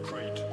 crate.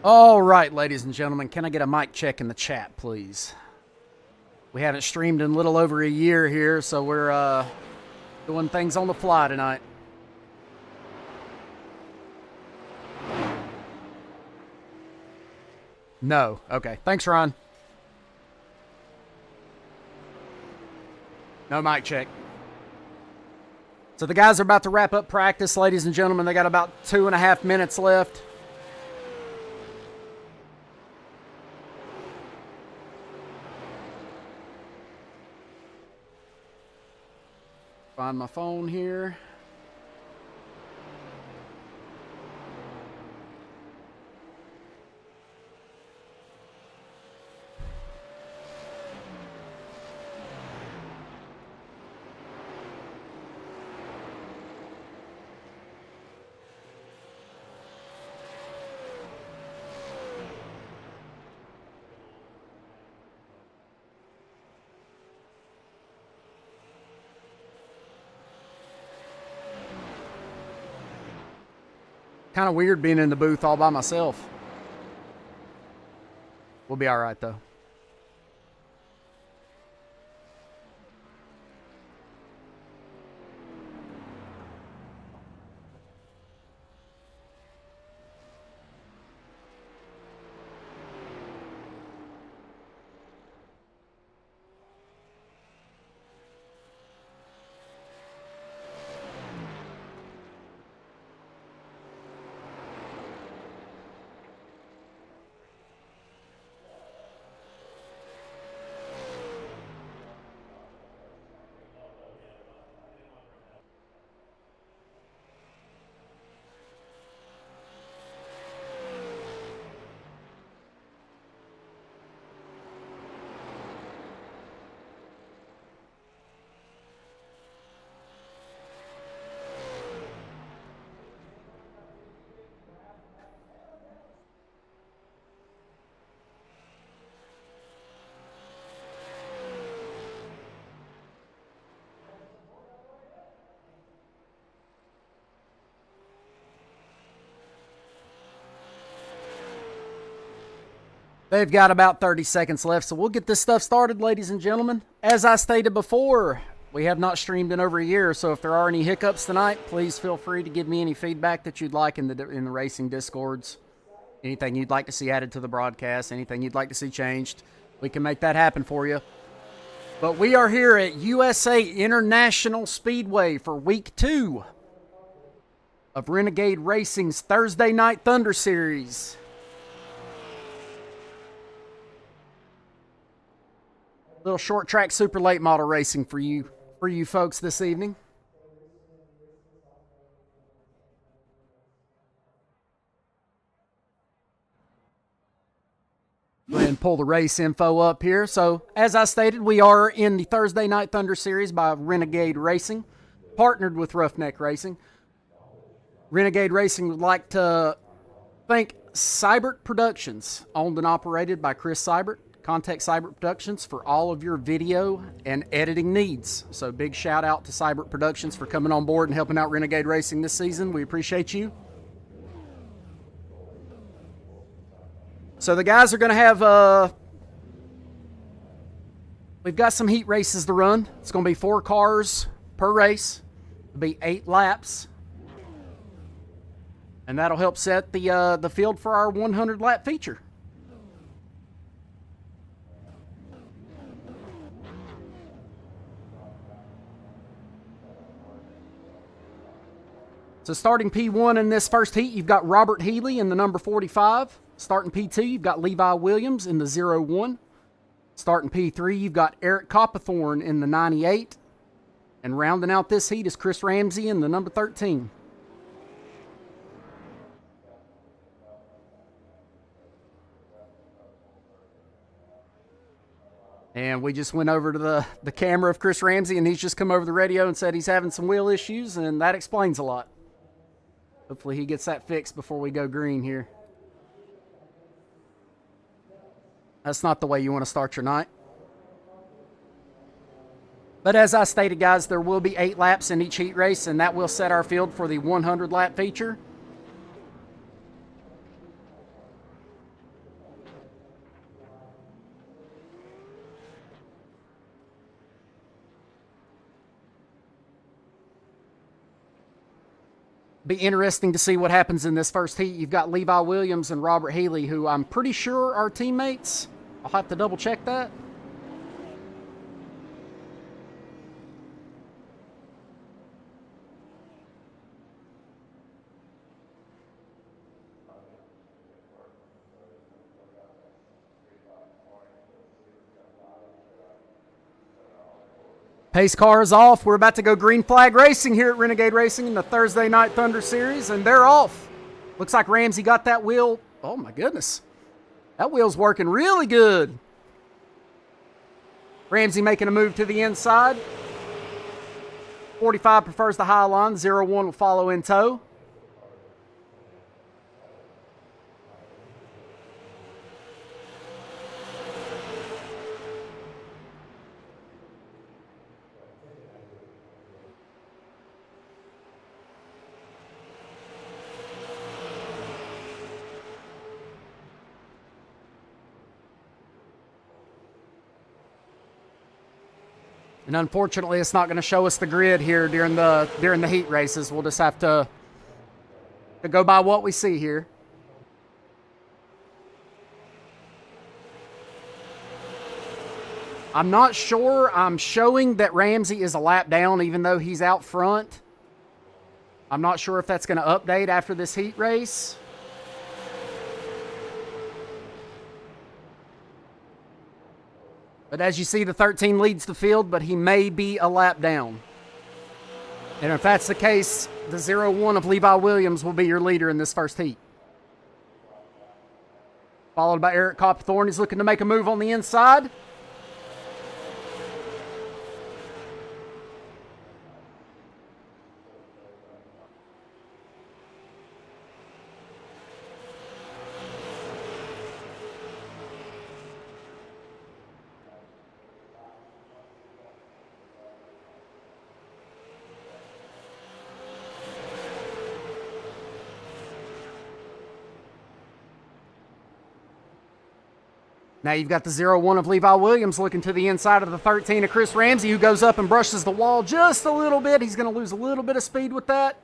All right, ladies and gentlemen, can I get a mic check in the chat, please? We haven't streamed in a little over a year here, so we're doing things on the fly tonight. No. Okay. Thanks, Ron. No mic check. So the guys are about to wrap up practice, ladies and gentlemen. They got about 2.5 minutes left. Find my phone here. Kind of weird being in the booth all by myself. We'll be all right, though. They've got about 30 seconds left, so we'll get this stuff started, ladies and gentlemen. As I stated before, we have not streamed in over a year, so if there are any hiccups tonight, please feel free to give me any feedback that you'd like in the racing discords. Anything you'd like to see added to the broadcast, anything you'd like to see changed, we can make that happen for you. But we are here at USA International Speedway for Week 2 of Renegade Racing's Thursday Night Thunder Series. Little short track super late model racing for you folks this evening. Go ahead and pull the race info up here. So, as I stated, we are in the Thursday Night Thunder Series by Renegade Racing, partnered with Ruff-Neck Racing. Renegade Racing would like to thank Seibert Productions, owned and operated by Chris Seibert. Contact Seibert Productions for all of your video and editing needs. So big shout out to Seibert Productions for coming on board and helping out Renegade Racing this season. We appreciate you. So the guys are going to have, we've got some heat races to run. It's going to be 4 cars per race. It'll be 8 laps. And that'll help set the field for our 100 lap feature. So starting P1 in this first heat, you've got Robert Healy in the number 45. Starting P2, you've got Levi Williams in the 01. Starting P3, you've got Eric Coppathorn in the 98. And rounding out this heat is Chris Ramsey in the number 13. And we just went over to the camera of Chris Ramsey, and he's just come over the radio and said he's having some wheel issues, and that explains a lot. Hopefully he gets that fixed before we go green here. That's not the way you want to start your night. But as I stated, guys, there will be 8 laps in each heat race, and that will set our field for the 100 lap feature. Be interesting to see what happens in this first heat. You've got Levi Williams and Robert Healy, who I'm pretty sure are teammates. I'll have to double check that. Pace car is off. We're about to go green flag racing here at Renegade Racing in the Thursday Night Thunder Series, and they're off. Looks like Ramsey got that wheel. Oh, my goodness. That wheel's working really good. Ramsey making a move to the inside. 45 prefers the high line. 0-1 will follow in tow. And unfortunately, it's not going to show us the grid here during the heat races. We'll just have to go by what we see here. I'm not sure. I'm showing that Ramsey is a lap down, even though he's out front. I'm not sure if that's going to update after this heat race. But as you see, the 13 leads the field, but he may be a lap down. And if that's the case, the 0-1 of Levi Williams will be your leader in this first heat. Followed by Eric Copthorne. He's looking to make a move on the inside. Now you've got the 0-1 of Levi Williams looking to the inside of the 13 of Chris Ramsey, who goes up and brushes the wall just a little bit. He's going to lose a little bit of speed with that.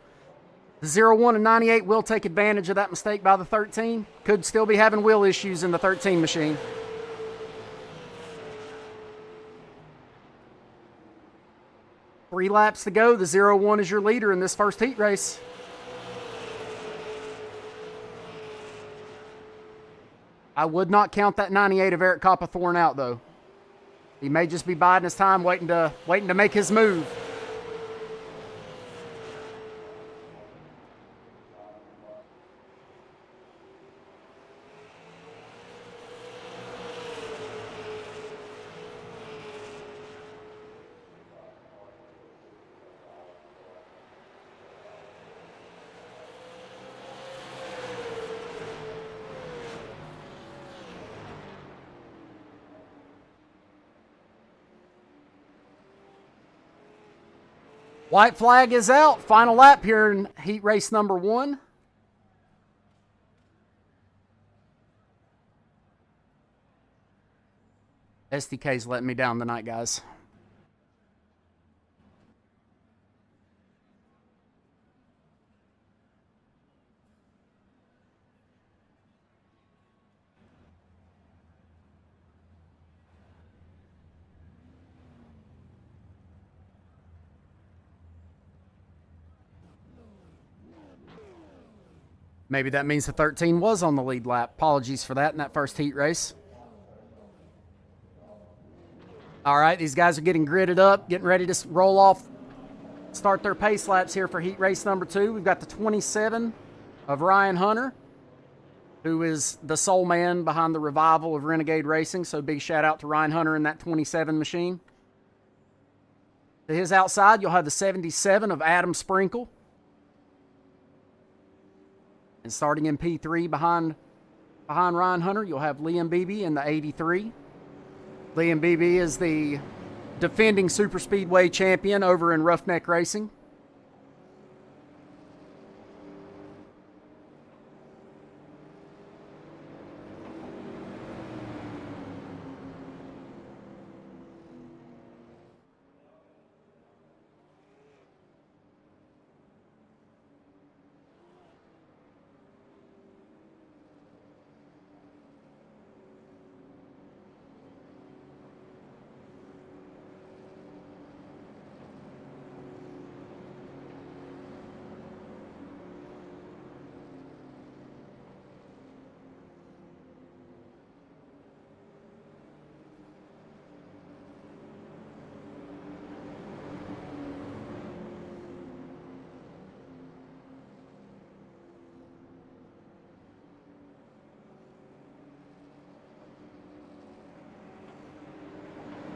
The 0-1 of 98 will take advantage of that mistake by the 13. Could still be having wheel issues in the 13 machine. Three laps to go. The 0-1 is your leader in this first heat race. I would not count that 98 of Eric Copthorne out, though. He may just be biding his time, waiting to make his move. White flag is out. Final lap here in heat race number 1. SDK's letting me down tonight, guys. Maybe that means the 13 was on the lead lap. Apologies for that in that first heat race. All right, these guys are getting gridded up, getting ready to roll off, start their pace laps here for heat race number 2. We've got the 27 of Ryan Hunter, who is the sole man behind the revival of Renegade Racing. So big shout out to Ryan Hunter in that 27 machine. To his outside, you'll have the 77 of Adam Sprinkle. And starting in P3 behind Ryan Hunter, you'll have Liam Beebe in the 83. Liam Beebe is the defending super speedway champion over in Ruff-Neck Racing.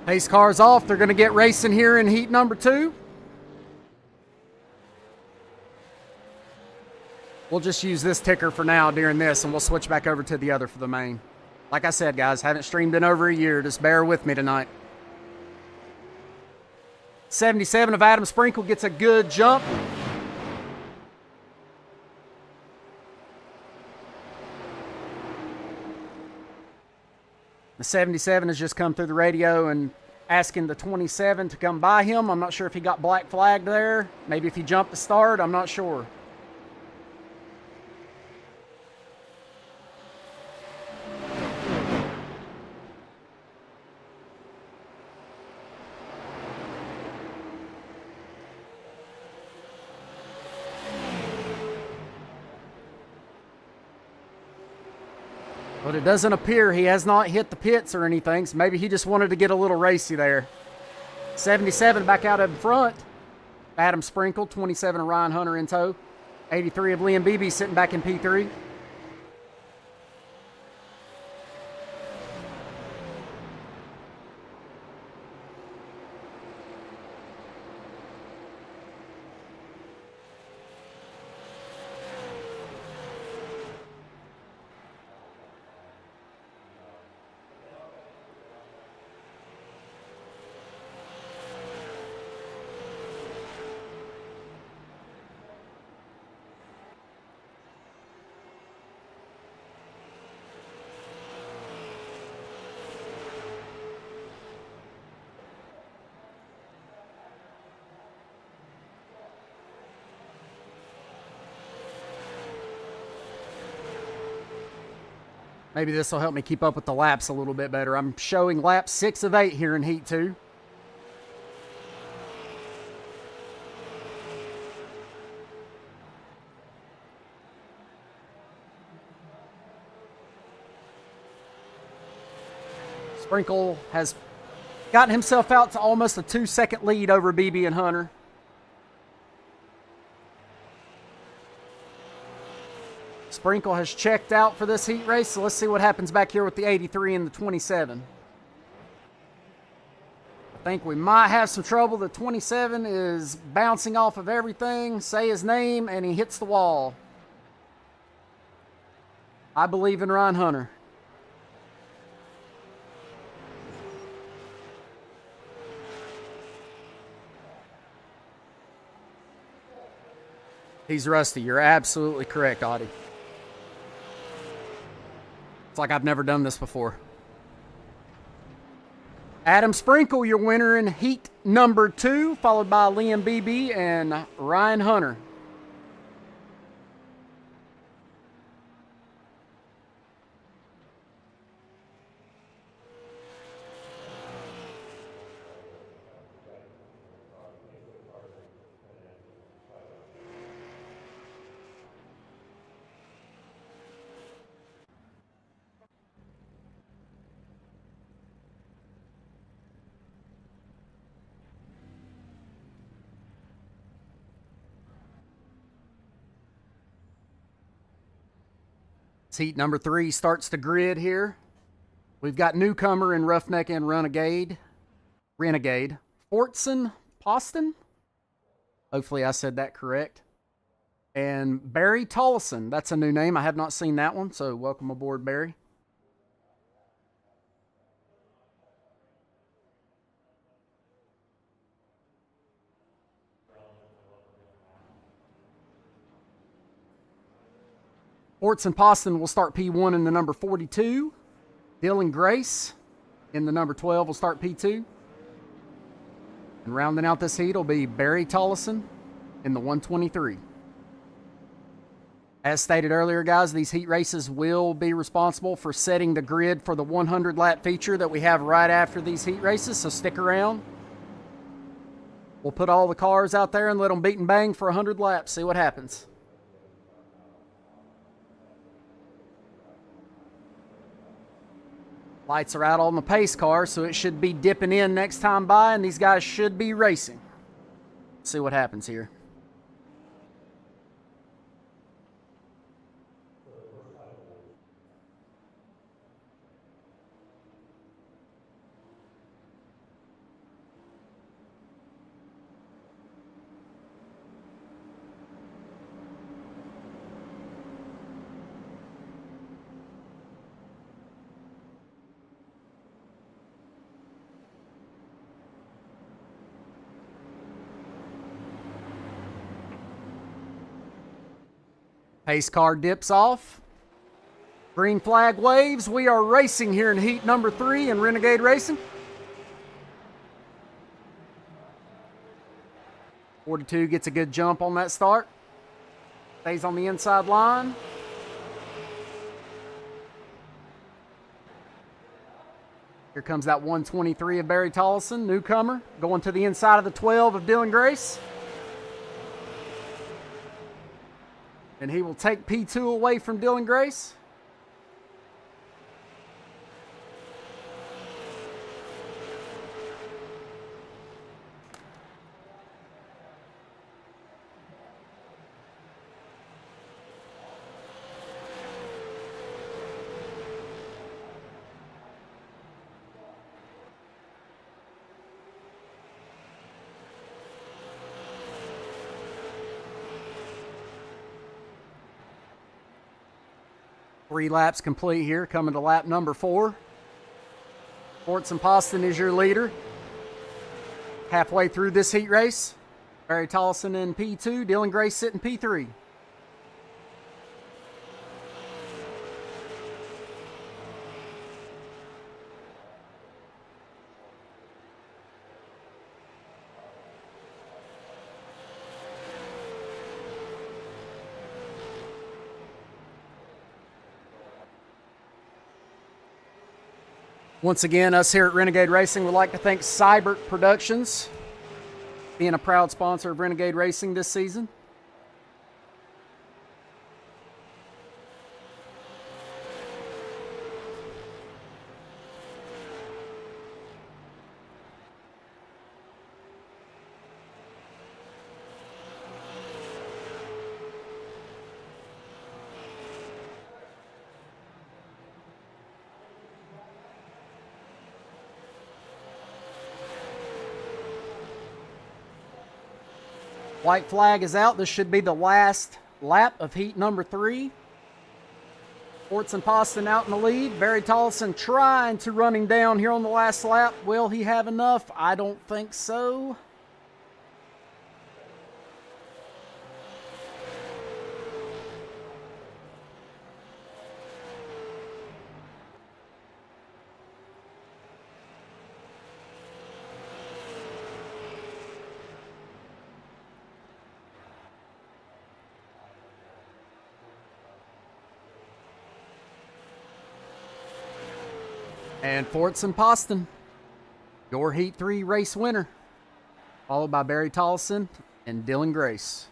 Pace cars off. They're going to get racing here in heat number 2. We'll just use this ticker for now during this, and we'll switch back over to the other for the main. Like I said, guys, haven't streamed in over a year. Just bear with me tonight. 77 of Adam Sprinkle gets a good jump. The 77 has just come through the radio and asking the 27 to come by him. I'm not sure if he got black flagged there. Maybe if he jumped the start. I'm not sure. But it doesn't appear he has not hit the pits or anything, so maybe he just wanted to get a little racy there. 77 back out in front. Adam Sprinkle, 27 of Ryan Hunter in tow. 83 of Liam Beebe sitting back in P3. Maybe this will help me keep up with the laps a little bit better. I'm showing lap 6 of 8 here in Heat 2. Sprinkle has gotten himself out to almost a 2-second lead over Beebe and Hunter. Sprinkle has checked out for this heat race, so let's see what happens back here with the 83 and the 27. I think we might have some trouble. The 27 is bouncing off of everything. Say his name, and he hits the wall. I believe in Ryan Hunter. He's rusty. You're absolutely correct, Audie. It's like I've never done this before. Adam Sprinkle, your winner in heat number 2, followed by Liam Beebe and Ryan Hunter. Heat number 3 starts the grid here. We've got newcomer in Ruff-Neck and Renegade. Fortson Poston. Hopefully I said that correct. And Barry Tollison. That's a new name. I have not seen that one, so welcome aboard, Barry. Fortson Poston will start P1 in the number 42. Dylan Grace in the number 12 will start P2. And rounding out this heat will be Barry Tollison in the 123. As stated earlier, guys, these heat races will be responsible for setting the grid for the 100-lap feature that we have right after these heat races, so stick around. We'll put all the cars out there and let them beat and bang for 100 laps, see what happens. Lights are out on the pace car, so it should be dipping in next time by, and these guys should be racing. Let's see what happens here. Pace car dips off. Green flag waves. We are racing here in heat number 3 in Renegade Racing. 42 gets a good jump on that start. Stays on the inside line. Here comes that 123 of Barry Tollison, newcomer, going to the inside of the 12 of Dylan Grace. And he will take P2 away from Dylan Grace. Three laps complete here, coming to lap number 4. Fortson Poston is your leader. Halfway through this heat race, Barry Tollison in P2, Dylan Grace sitting P3. Once again, us here at Renegade Racing would like to thank Seibert Productions, being a proud sponsor of Renegade Racing this season. White flag is out. This should be the last lap of heat number 3. Fortson Poston out in the lead. Barry Tollison trying to run him down here on the last lap. Will he have enough? I don't think so. And Fortson Poston, your Heat 3 race winner, followed by Barry Tollison and Dylan Grace.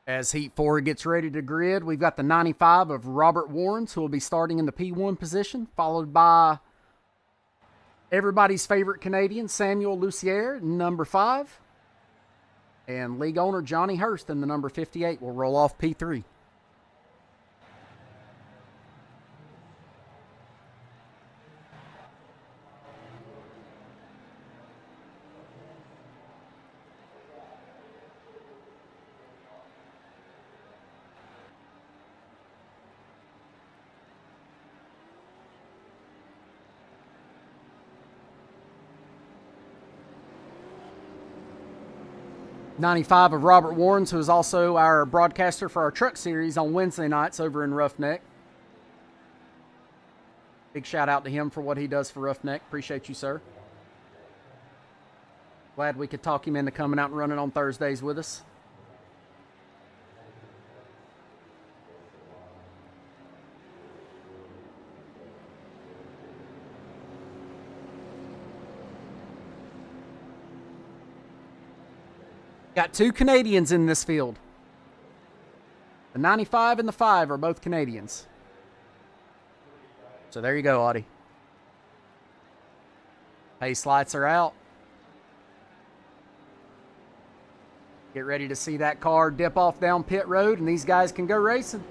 As Heat 4 gets ready to grid, we've got the 95 of Robert Warrens, who will be starting in the P1 position, followed by everybody's favorite Canadian, Samuel Lucier, number 5. And league owner Johnny Hurst in the number 58 will roll off P3. '95 of Robert Warrens, who is also our broadcaster for our truck series on Wednesday nights over in Ruff-Neck. Big shout out to him for what he does for Ruff-Neck. Appreciate you, sir. Glad we could talk him into coming out and running on Thursdays with us. Got 2 Canadians in this field. The 95 and the 5 are both Canadians. So there you go, Audie. Pace lights are out. Get ready to see that car dip off down pit road, and these guys can go racing.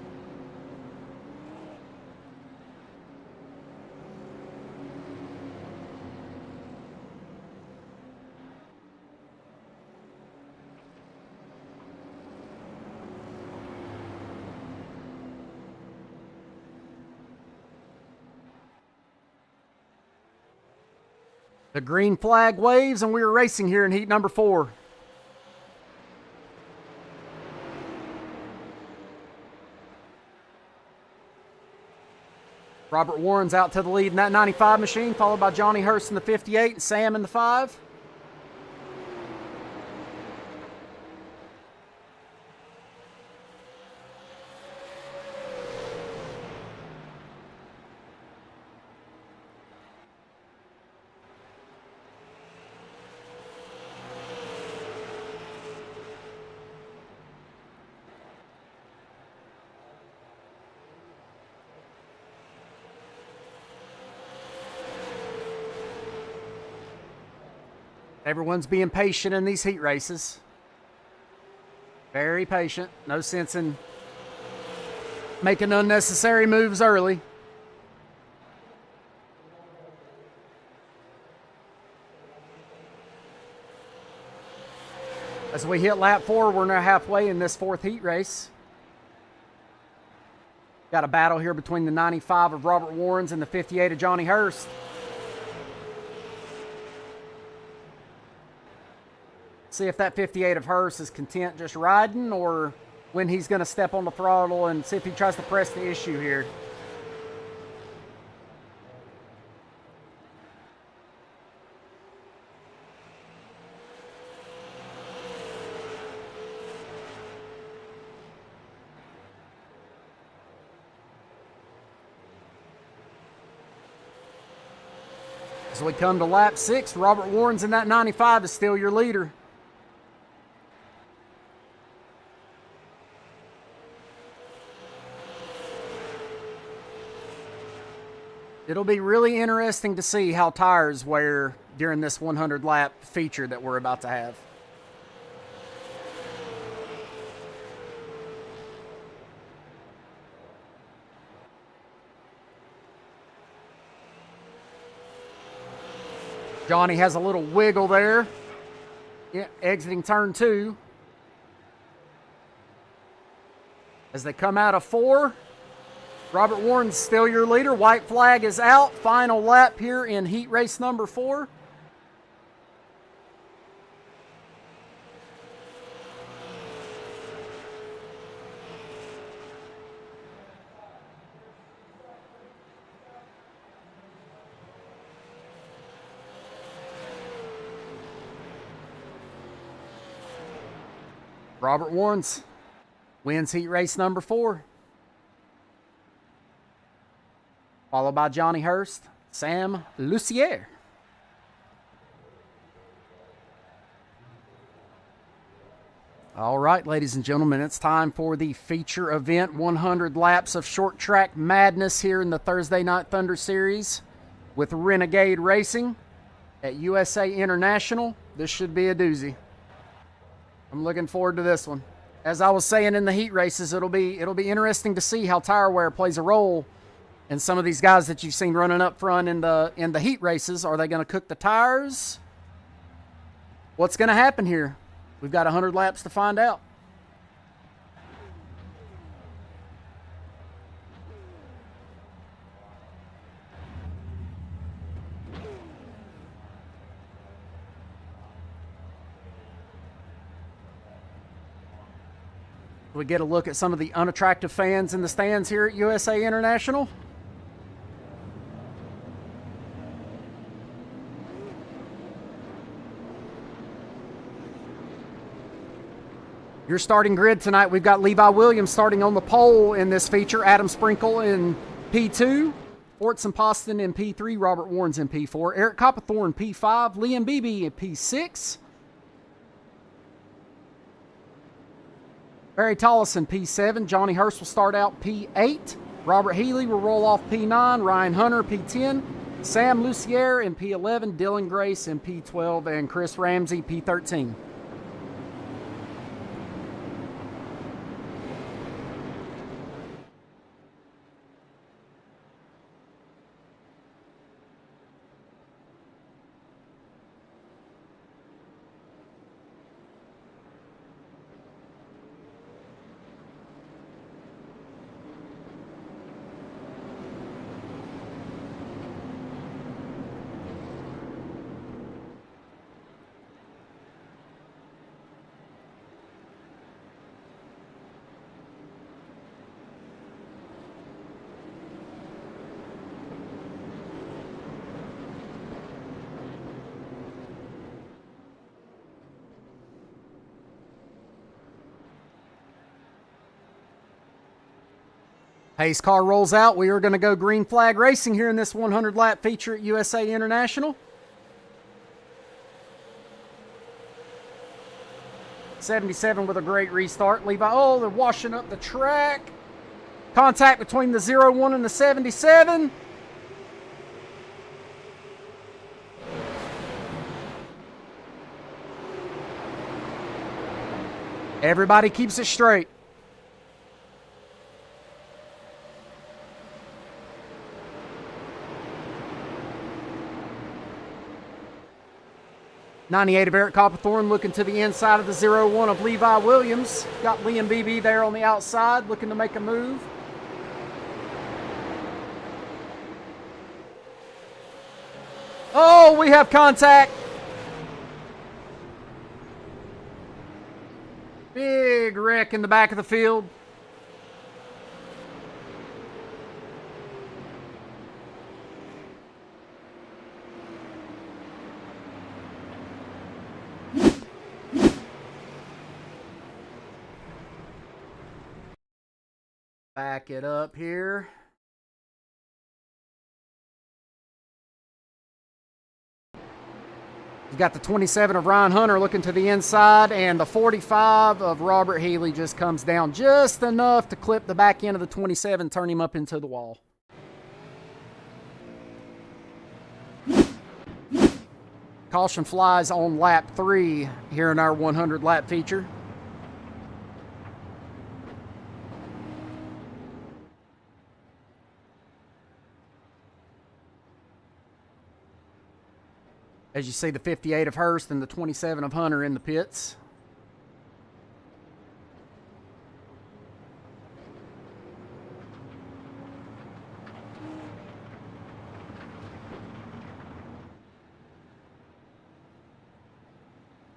The green flag waves, and we are racing here in heat number 4. Robert Warren's out to the lead in that 95 machine, followed by Johnny Hurst in the 58 and Sam in the 5. Everyone's being patient in these heat races. Very patient. No sense in making unnecessary moves early. As we hit lap 4, we're now halfway in this 4th heat race. Got a battle here between the 95 of Robert Warrens and the 58 of Johnny Hurst. See if that 58 of Hurst is content just riding, or when he's going to step on the throttle, and see if he tries to press the issue here. As we come to lap 6, Robert Warrens in that 95 is still your leader. It'll be really interesting to see how tires wear during this 100 lap feature that we're about to have. Johnny has a little wiggle there. Yeah, exiting turn 2. As they come out of 4, Robert Warren's still your leader. White flag is out. Final lap here in heat race number 4. Robert Warrens wins heat race number 4. Followed by Johnny Hurst, Sam Lucier. All right, ladies and gentlemen, it's time for the feature event, 100 laps of short track madness here in the Thursday Night Thunder Series with Renegade Racing at USA International. This should be a doozy. I'm looking forward to this one. As I was saying in the heat races, it'll be interesting to see how tire wear plays a role in some of these guys that you've seen running up front in the heat races. Are they going to cook the tires? What's going to happen here? We've got 100 laps to find out. We get a look at some of the unattractive fans in the stands here at USA International. Your starting grid tonight, we've got Levi Williams starting on the pole in this feature, Adam Sprinkle in P2, Ortson Poston in P3, Robert Warrens in P4, Eric Copperthorne P5, Liam Beebe in P6, Barry Tollison P7, Johnny Hurst will start out P8, Robert Healy will roll off P9, Ryan Hunter P10, Sam Lucier in P11, Dylan Grace in P12, and Chris Ramsey P13. Pace car rolls out. We are going to go green flag racing here in this 100 lap feature at USA International. 77 with a great restart. Levi, oh, they're washing up the track. Contact between the 01 and the 77. Everybody keeps it straight. '98 of Eric Copperthorne looking to the inside of the 01 of Levi Williams. Got Liam BB there on the outside looking to make a move. Oh, we have contact. Big wreck in the back of the field. Back it up here. You've got the 27 of Ryan Hunter looking to the inside, and the 45 of Robert Healy just comes down just enough to clip the back end of the 27, turn him up into the wall. Caution flies on lap 3 here in our 100 lap feature. As you see, the 58 of Hurst and the 27 of Hunter in the pits.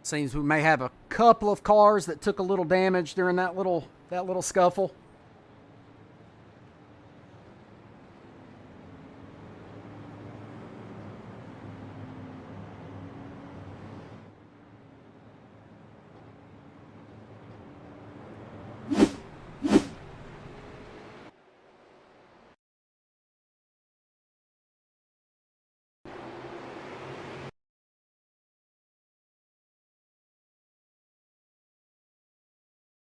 Seems we may have a couple of cars that took a little damage during that little scuffle.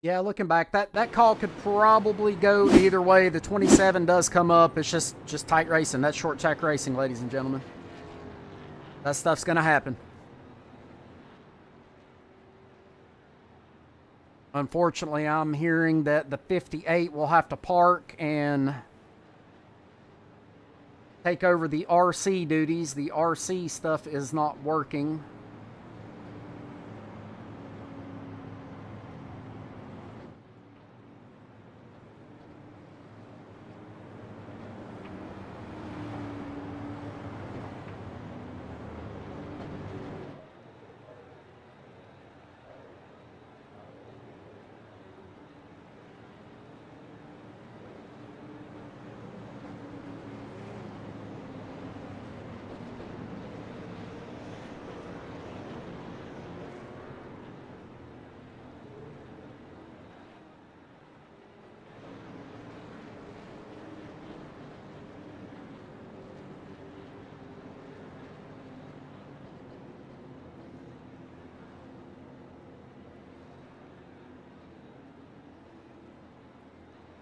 Yeah, looking back, that call could probably go either way. The 27 does come up. It's just tight racing. That's short track racing, ladies and gentlemen. That stuff's going to happen. Unfortunately, I'm hearing that the 58 will have to park and take over the RC duties. The RC stuff is not working.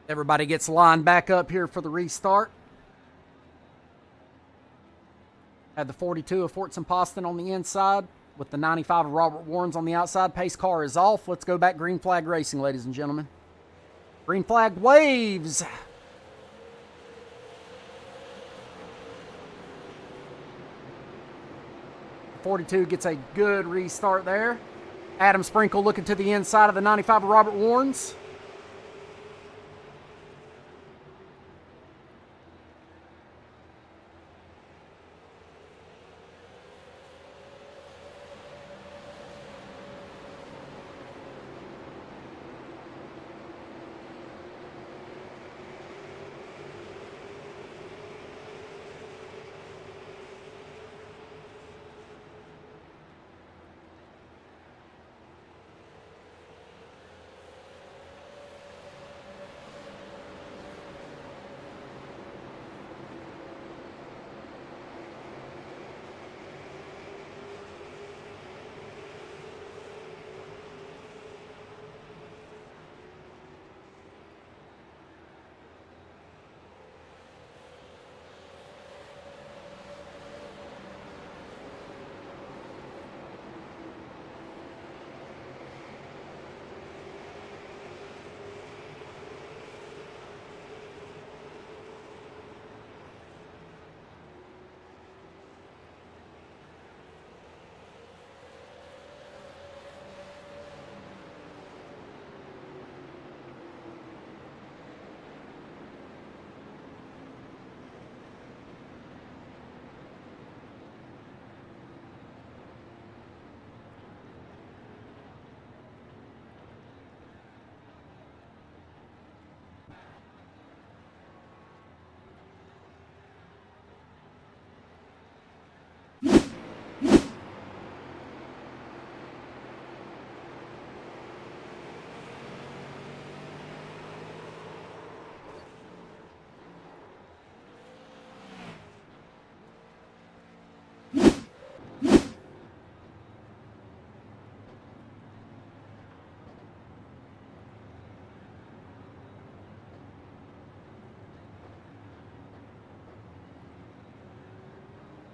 Everybody gets lined back up here for the restart. Had the 42 of Fortson Poston on the inside with the 95 of Robert Warrens on the outside. Pace car is off. Let's go back green flag racing, ladies and gentlemen. Green flag waves. The 42 gets a good restart there. Adam Sprinkle looking to the inside of the 95 of Robert Warrens.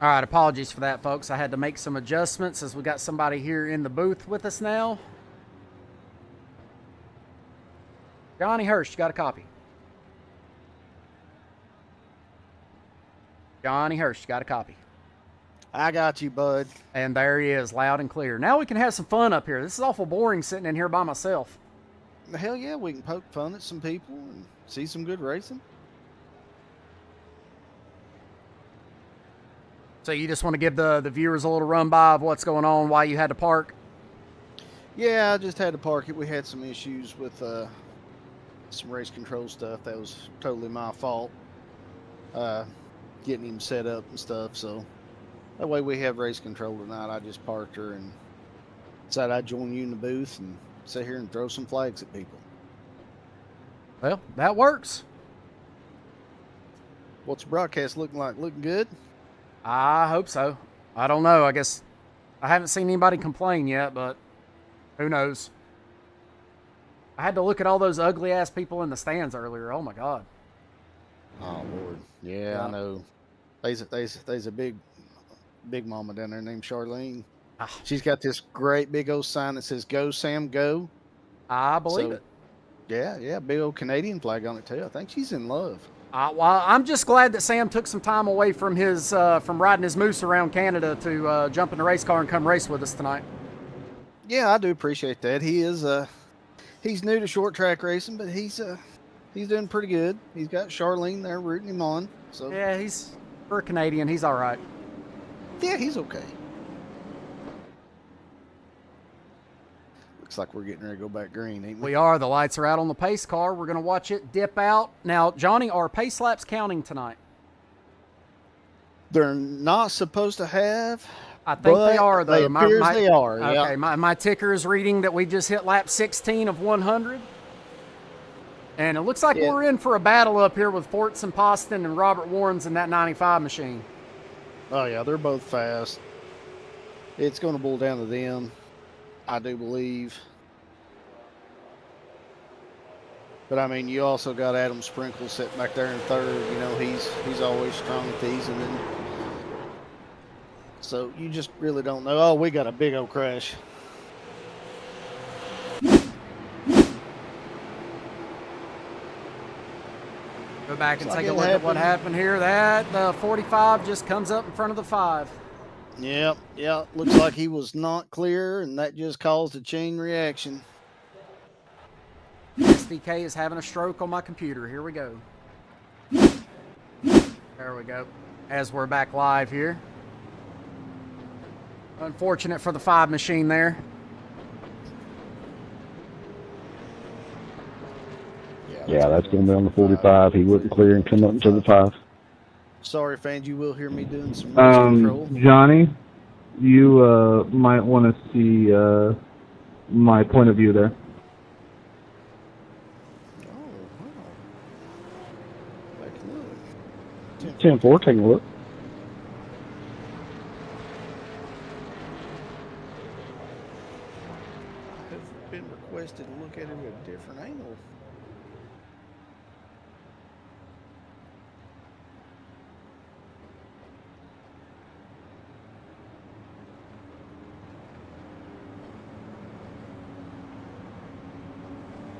All right, apologies for that, folks. I had to make some adjustments as we got somebody here in the booth with us now. Johnny Hurst, you got a copy? Johnny Hurst, you got a copy? I got you, bud. And there he is, loud and clear. Now we can have some fun up here. This is awful boring sitting in here by myself. Hell yeah, we can poke fun at some people and see some good racing. So you just want to give the viewers a little run by of what's going on, why you had to park? Yeah, I just had to park it. We had some issues with some race control stuff. That was totally my fault. Getting him set up and stuff. So that way we have race control tonight. I just parked her and decided I'd join you in the booth and sit here and throw some flags at people. Well, that works. What's the broadcast looking like? Looking good? I hope so. I don't know. I guess I haven't seen anybody complain yet, but who knows? I had to look at all those ugly ass people in the stands earlier. Oh my God. Oh Lord. Yeah. I know. There's a big mama down there named Charlene. She's got this great big old sign that says "Go Sam Go." I believe it. Yeah, big old Canadian flag on it too. I think she's in love. Well, I'm just glad that Sam took some time away from his from riding his moose around Canada to jump in the race car and come race with us tonight. Yeah, I do appreciate that. He is he's new to short track racing, but he's doing pretty good. He's got Charlene there rooting him on. So yeah, for a Canadian, he's all right. Yeah, he's okay. Looks like we're getting ready to go back green, ain't we? We are. The lights are out on the pace car. We're going to watch it dip out. Now, Johnny, are pace laps counting tonight? They're not supposed to have. I think they are, though. They are. Okay, yeah. my ticker is reading that we just hit lap 16 of 100. And it looks like we're in for a battle up here with Forts and Poston and Robert Warrens in that 95 machine. Oh, yeah, they're both fast. It's going to boil down to them, I do believe. But, I mean, you also got Adam Sprinkle sitting back there in third. You know, he's always strong at these. And then, so you just really don't know. Oh, we got a big old crash. Go back and take a look at what happened here. That 45 just comes up in front of the 5. Yeah. Looks like he was not clear, and that just caused a chain reaction. SDK is having a stroke on my computer. Here we go. There we go. As we're back live here. Unfortunate for the 5 machine there. Yeah, that's going to be on the 45. He wouldn't clear and come up into the 5. Sorry, fans, you will hear me doing some control. Johnny, you might want to see my point of view there. 10-4, taking a look. I have been requested to look at it at a different angle.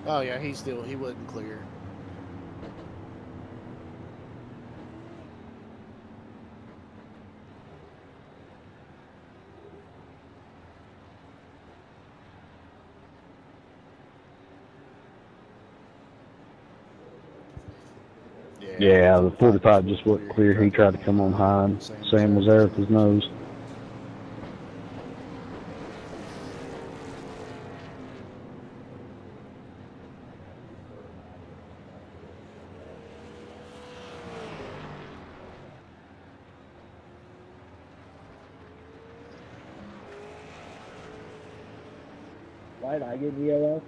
Oh yeah, he wasn't clear. Yeah, the 45 just wasn't clear. He tried to come on high, and Sam was there with his nose. Right, I get yellow.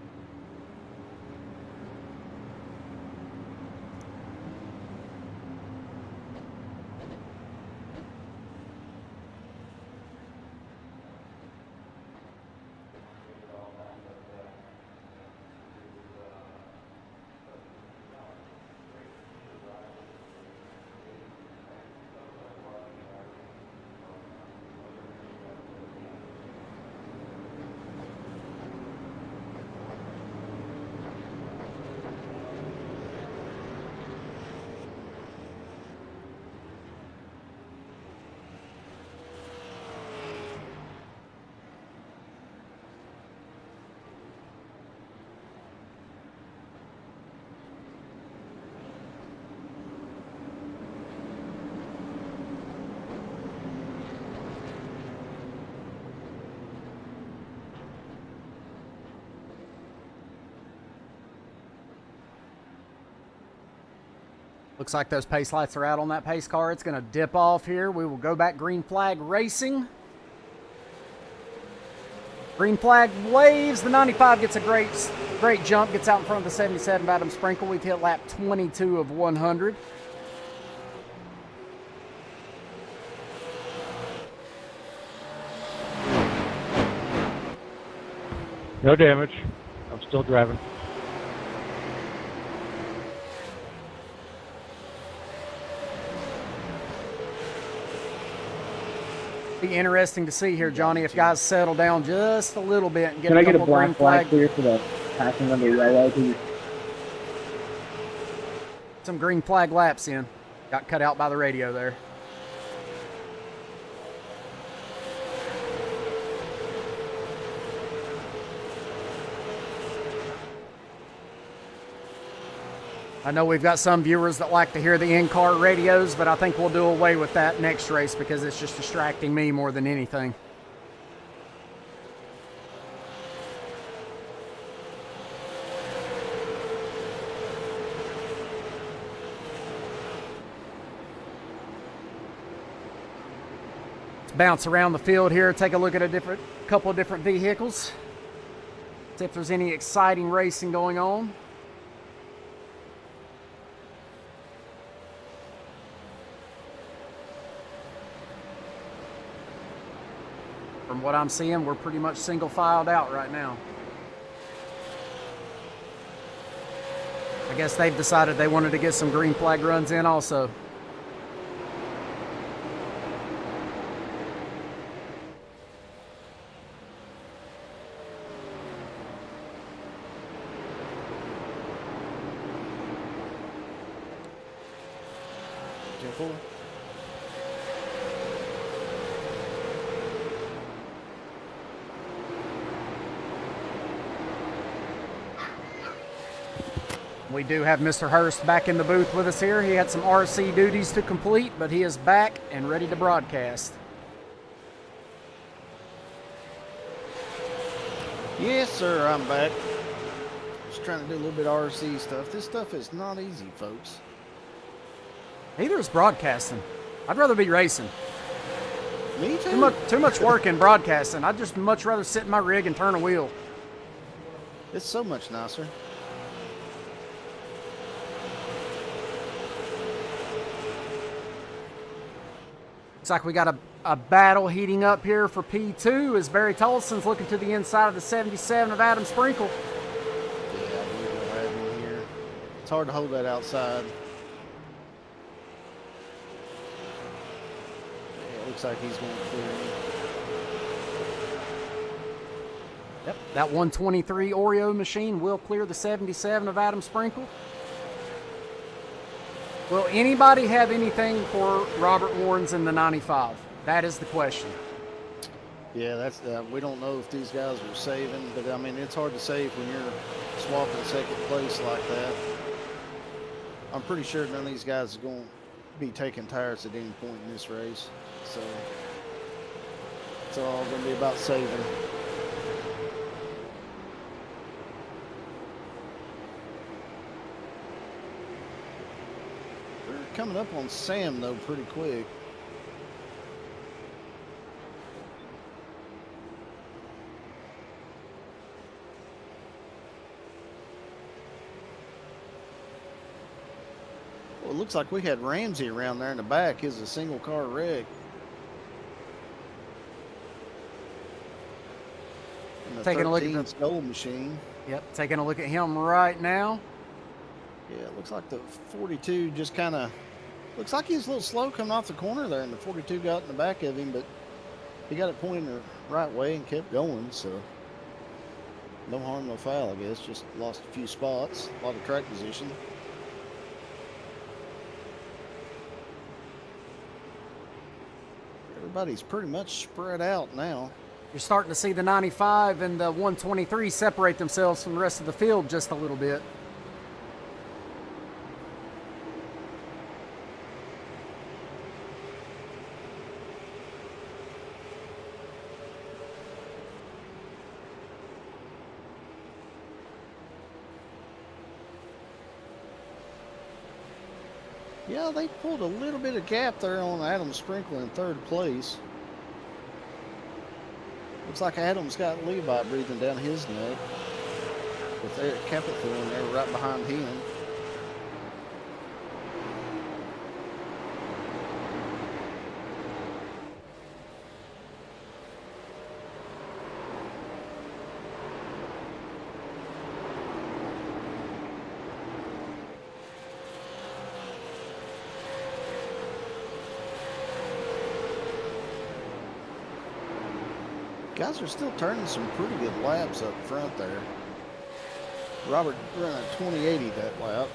Looks like those pace lights are out on that pace car. It's going to dip off here. We will go back green flag racing. Green flag waves. The 95 gets a great jump, gets out in front of the 77 of Adam Sprinkle. We've hit lap 22 of 100. No damage. I'm still driving. Be interesting to see here, Johnny, if guys settle down just a little bit and get Can a I get a couple green black flag flag. clear for the passing under yellow, please? Some green flag laps in. Got cut out by the radio there. I know we've got some viewers that like to hear the in-car radios, but I think we'll do away with that next race because it's just distracting me more than anything. Let's bounce around the field here, take a look at a couple of different vehicles. See if there's any exciting racing going on. From what I'm seeing, we're pretty much single filed out right now. I guess they've decided they wanted to get some green flag runs in also. Careful. We do have Mr. Hurst back in the booth with us here. He had some RC duties to complete, but he is back and ready to broadcast. Yes, sir, I'm back. Just trying to do a little bit of RC stuff. This stuff is not easy, folks. Neither is broadcasting. I'd rather be racing. Me too. Too much work in broadcasting. I'd just much rather sit in my rig and turn a wheel. It's so much nicer. Looks like we got a battle heating up here for P2 as Barry Tolson's looking to the inside of the 77 of Adam Sprinkle. Yeah, I believe we'll have him here. It's hard to hold that outside. Yeah, it looks like he's going to clear me. Yep, that 123 Oreo machine will clear the 77 of Adam Sprinkle. Will anybody have anything for Robert Warrens in the 95? That is the question. Yeah, that's we don't know if these guys are saving, but I mean it's hard to save when you're swapping second place like that. I'm pretty sure none of these guys are going to be taking tires at any point in this race, so it's all going to be about saving. They're coming up on Sam though pretty quick. Well, it looks like we had Ramsey around there in the back. Is a single car wreck. Taking a look at the gold machine. Yep, taking a look at him right now. Yeah, it looks like the 42 just kind of looks like he was a little slow coming off the corner there, and the 42 got in the back of him, but he got it pointing the right way and kept going. So no harm, no foul, I guess. Just lost a few spots, a lot of track position. Everybody's pretty much spread out now. You're starting to see the 95 and the 123 separate themselves from the rest of the field just a little bit. Yeah, they pulled a little bit of gap there on Adam Sprinkle in third place. Looks like Adam's got Levi breathing down his neck with Eric Capitol in there right behind him. Guys are still turning some pretty good laps up front there. Robert ran a 2080 that lap.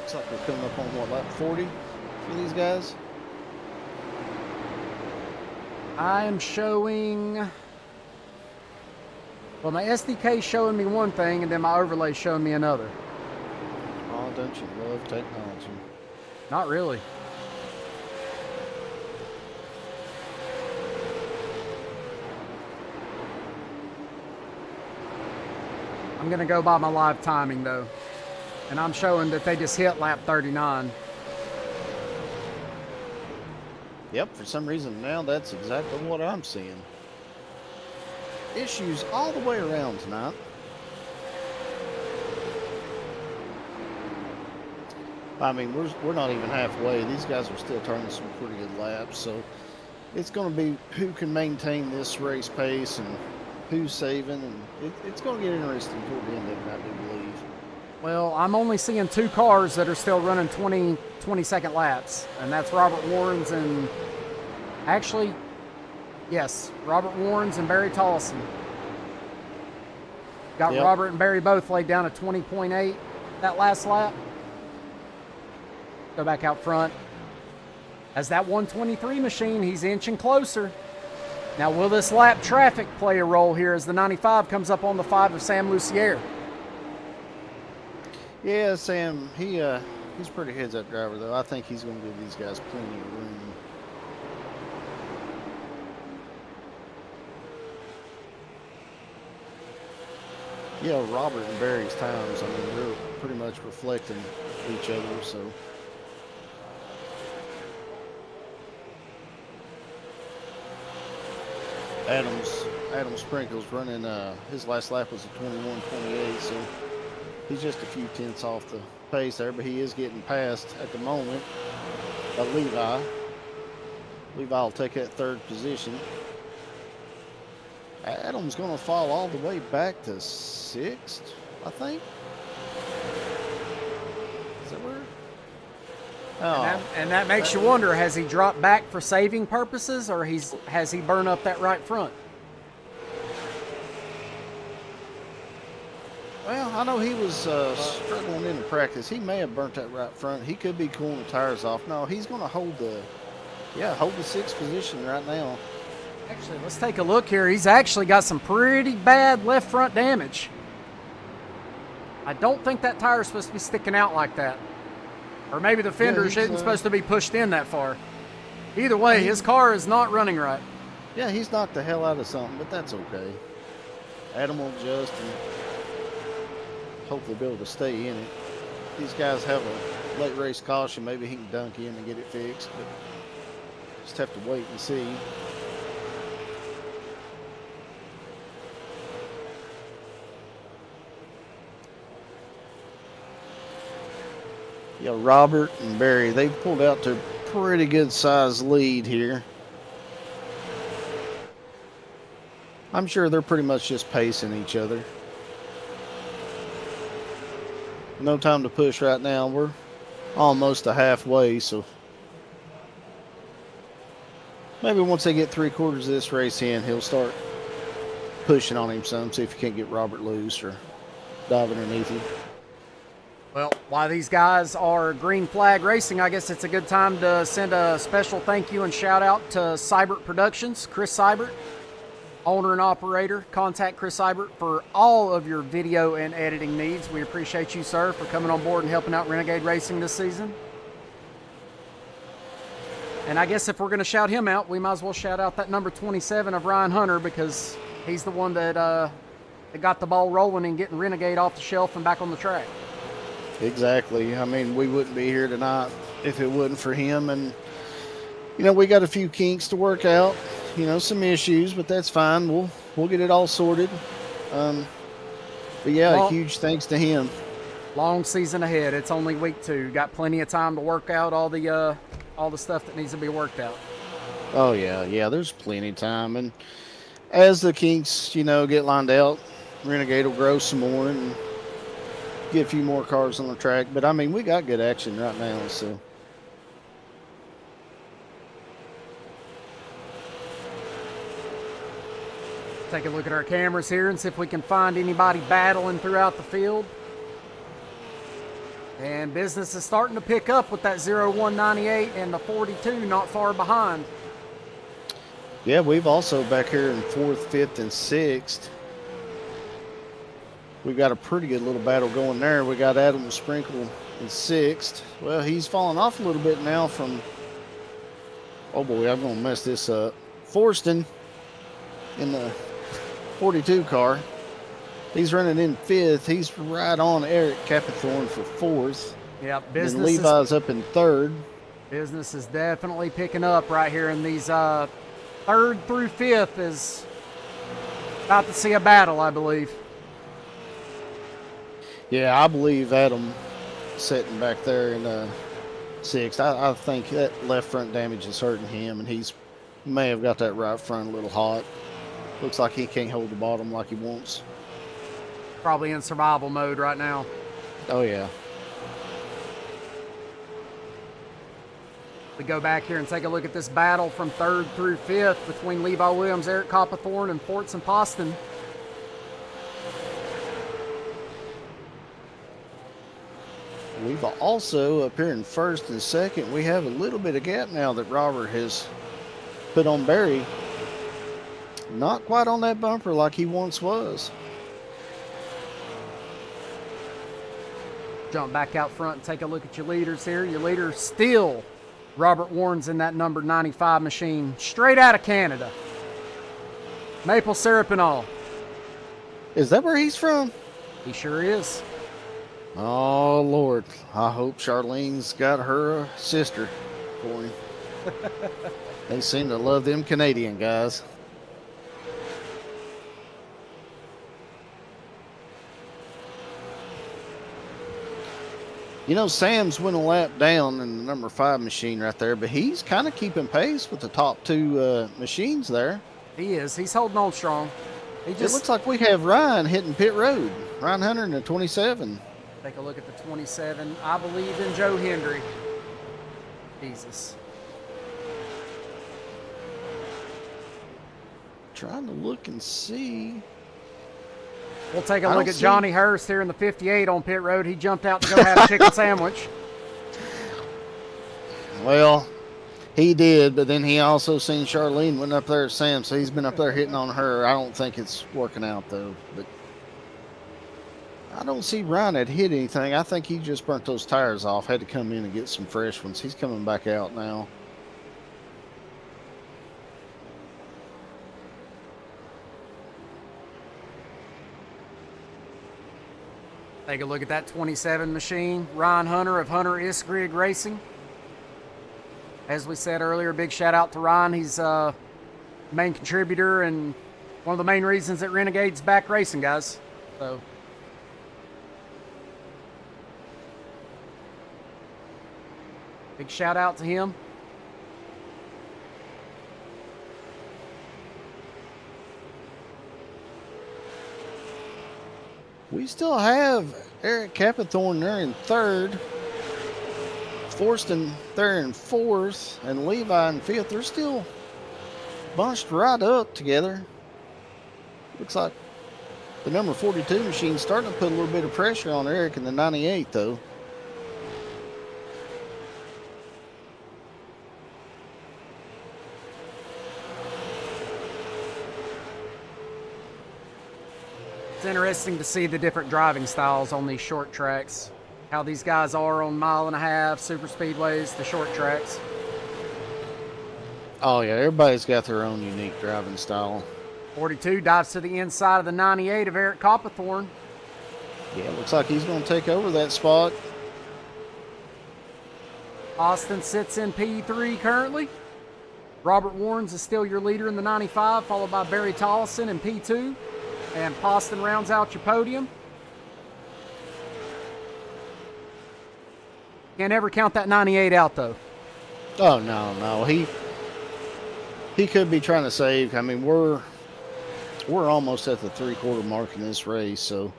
Looks like we're coming up on what, lap 40 for these guys? I am showing. Well, my SDK is showing me one thing, and then my overlay is showing me another. Oh, don't you love technology? Not really. I'm going to go by my live timing, though. And I'm showing that they just hit lap 39. Yep, for some reason now that's exactly what I'm seeing. Issues all the way around tonight. I mean, we're not even halfway. These guys are still turning some pretty good laps, so it's going to be who can maintain this race pace and who's saving, and it's going to get interesting toward the end of it, I do believe. Well, I'm only seeing two cars that are still running 20-second laps, and that's Robert Warren's and actually, yes, Robert Warren's and Barry Tollison. Got Yep. Robert and Barry both laid down a 20.8 that last lap. Go back out front. As that 123 machine, he's inching closer. Now, will this lap traffic play a role here as the 95 comes up on the 5 of Sam Lucier? Yeah, Sam, he's pretty heads-up driver, though. I think he's going to give these guys plenty of room. Yeah, Robert and Barry's times, I mean, they're pretty much reflecting each other, so. Adam Sprinkle's running, his last lap was a 21.28, so he's just a few tenths off the pace there, but he is getting passed at the moment by Levi. Levi will take that third position. Adam's going to fall all the way back to 6th, I think. Is that where? Oh. And that makes you wonder, has he dropped back for saving purposes, or has he burned up that right front? Well, I know he was struggling in the practice. He may have burnt that right front. He could be cooling the tires off. No, he's going to hold the 6th position right now. Actually, let's take a look here. He's actually got some pretty bad left front damage. I don't think that tire is supposed to be sticking out like that. Or maybe the fender isn't supposed to be pushed in that far. Either way, his car is not running right. Yeah, he's knocked the hell out of something, but that's okay. Adam will adjust and hopefully be able to stay in it. These guys have a late race caution. Maybe he can dunk in and get it fixed, but just have to wait and see. Yeah, Robert and Barry, they've pulled out to a pretty good size lead here. I'm sure they're pretty much just pacing each other. No time to push right now. We're almost to halfway, so maybe once they get 3/4 of this race in, he'll start pushing on him some, see if he can't get Robert loose or dive underneath him. Well, while these guys are green flag racing, I guess it's a good time to send a special thank you and shout out to Seibert Productions, Chris Seibert, owner and operator. Contact Chris Seibert for all of your video and editing needs. We appreciate you, sir, for coming on board and helping out Renegade Racing this season. And I guess if we're going to shout him out, we might as well shout out that number 27 of Ryan Hunter, because he's the one that got the ball rolling and getting Renegade off the shelf and back on the track. Exactly. I mean, we wouldn't be here tonight if it wasn't for him. And, you know, we got a few kinks to work out, you know, some issues, but that's fine. We'll get it all sorted. But yeah, huge thanks to him. Long season ahead. It's only week 2. Got plenty of time to work out all the stuff that needs to be worked out. Oh yeah, there's plenty of time. And as the kinks, you know, get lined out, Renegade will grow some more and get a few more cars on the track. But I mean, we got good action right now, so. Take a look at our cameras here and see if we can find anybody battling throughout the field. And business is starting to pick up with that 0198 and the 42 not far behind. Yeah, we've also back here in 4th, 5th, and 6th. We've got a pretty good little battle going there. We got Adam Sprinkle in 6th. Well, he's falling off a little bit now from, oh boy, I'm going to mess this up. Forston in the 42 car. He's running in 5th. He's right on Eric Capithorne for 4th. Yeah, and Levi's up in 3rd. Business is definitely picking up right here in these 3rd through 5th is about to see a battle, I believe. Yeah, I believe Adam sitting back there in 6th. I think that left front damage is hurting him, and he's may have got that right front a little hot. Looks like he can't hold the bottom like he wants. Probably in survival mode right now. Oh, yeah. We go back here and take a look at this battle from 3rd through 5th between Levi Williams, Eric Copithorne, and Forts and Poston. We've also, up here in 1st and 2nd, we have a little bit of gap now that Robert has put on Barry. Not quite on that bumper like he once was. Jump back out front and take a look at your leaders here. Your leader still Robert Warren's in that number 95 machine, straight out of Canada. Maple syrup and all. Is that where he's from? He sure is. Oh, Lord. I hope Charlene's got her sister for him. They seem to love them Canadian guys. You know, Sam's went a lap down in the number 5 machine right there, but he's kind of keeping pace with the top 2 machines there. He is. He's holding on strong. It looks like we have Ryan hitting pit road. Ryan Hunter in the 27. Take a look at the 27. I believe in Joe Hendry. Jesus. Trying to look and see. We'll take a look at Johnny Hurst here in the 58 on pit road. He jumped out to go have a chicken sandwich. Well, he did, but then he also seen Charlene went up there at Sam, so he's been up there hitting on her. I don't think it's working out, though. But I don't see Ryan had hit anything. I think he just burnt those tires off, had to come in and get some fresh ones. He's coming back out now. Take a look at that 27 machine. Ryan Hunter of Hunter Iskrig Racing. As we said earlier, big shout out to Ryan. He's a main contributor and one of the main reasons that Renegade's back racing, guys. So big shout out to him. We still have Eric Capithorne there in 3rd. Forston there in 4th. And Levi in 5th. They're still bunched right up together. Looks like the number 42 machine's starting to put a little bit of pressure on Eric in the 98, though. It's interesting to see the different driving styles on these short tracks. How these guys are on 1.5 mile, super speedways, the short tracks. Oh, yeah, everybody's got their own unique driving style. 42 dives to the inside of the 98 of Eric Copperthorne. Yeah, looks like he's going to take over that spot. Austin sits in P3 currently. Robert Warrens is still your leader in the 95, followed by Barry Tollison in P2. And Poston rounds out your podium. Can't ever count that 98 out, though. Oh, no. He could be trying to save. I mean, we're almost at the 3/4 mark in this race, so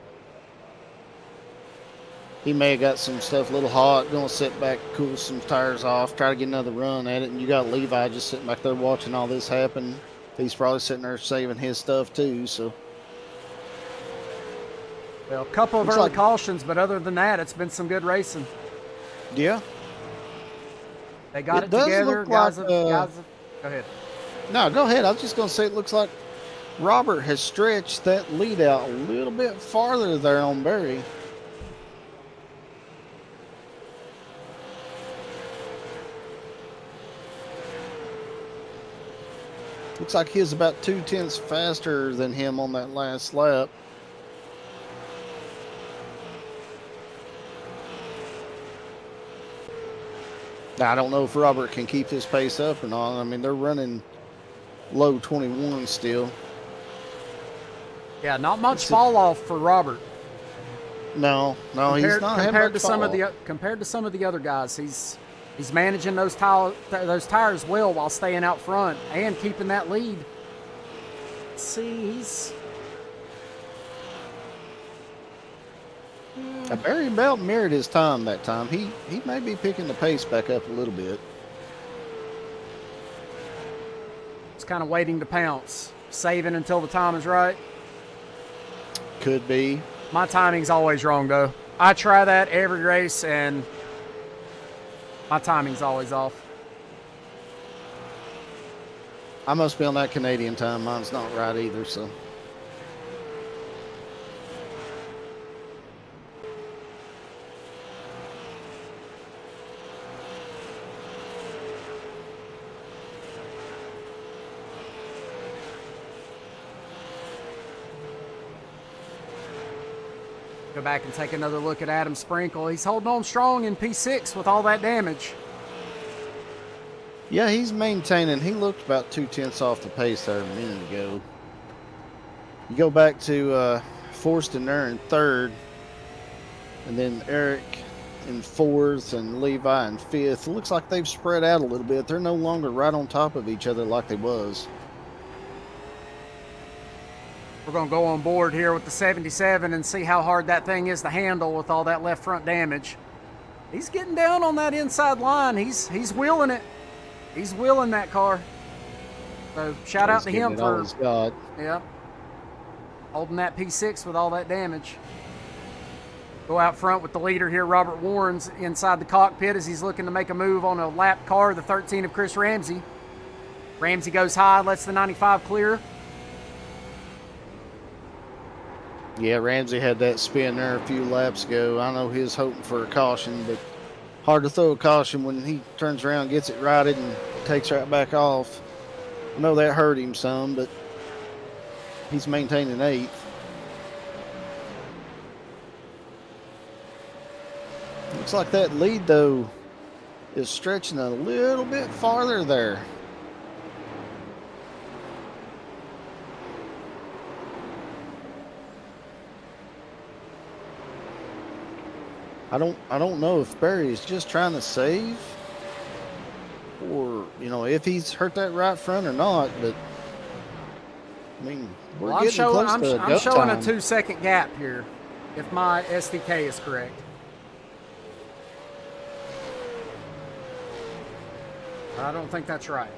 he may have got some stuff a little hot, going to sit back, cool some tires off, try to get another run at it. And you got Levi just sitting back there watching all this happen. He's probably sitting there saving his stuff too. So, well, a couple of early cautions, but other than that, it's been some good racing. Yeah, they got it together. Guys, go ahead. No, go ahead. I was just going to say it looks like Robert has stretched that lead out a little bit farther there on Barry. Looks like he was about 2/10 faster than him on that last lap. Now, I don't know if Robert can keep this pace up or not. I mean, they're running low 21 still. Yeah, not much fall off for Robert. No, he's not compared to some of the other guys. He's managing those tires well while staying out front and keeping that lead. Let's see, Barry Belt mirrored his time that time. He may be picking the pace back up a little bit. It's kind of waiting to pounce, saving until the time is right. Could be. My timing's always wrong, though. I try that every race, and my timing's always off. I must be on that Canadian time. Mine's not right either, so. Go back and take another look at Adam Sprinkle. He's holding on strong in P6 with all that damage. Yeah, he's maintaining. He looked about 2/10 off the pace there a minute ago. You go back to Forston there in third, and then Eric in fourth, and Levi in fifth. It looks like they've spread out a little bit. They're no longer right on top of each other like they was. We're going to go on board here with the 77 and see how hard that thing is to handle with all that left front damage. He's getting down on that inside line. He's wheeling it. He's wheeling that car. So shout out to him for holding that P6 with all that damage. Go out front with the leader here, Robert Warrens, inside the cockpit as he's looking to make a move on a lap car, the 13 of Chris Ramsey. Ramsey goes high, lets the 95 clear. Yeah, Ramsey had that spin there a few laps ago. I know he was hoping for a caution, but hard to throw a caution when he turns around, gets it righted, and takes right back off. I know that hurt him some, but he's maintaining 8th. Looks like that lead, though, is stretching a little bit farther there. I don't know if Barry is just trying to save, or if he's hurt that right front or not. But I mean, we're getting close to go time. I'm showing a 2-second gap here, if my SDK is correct. I don't think that's right.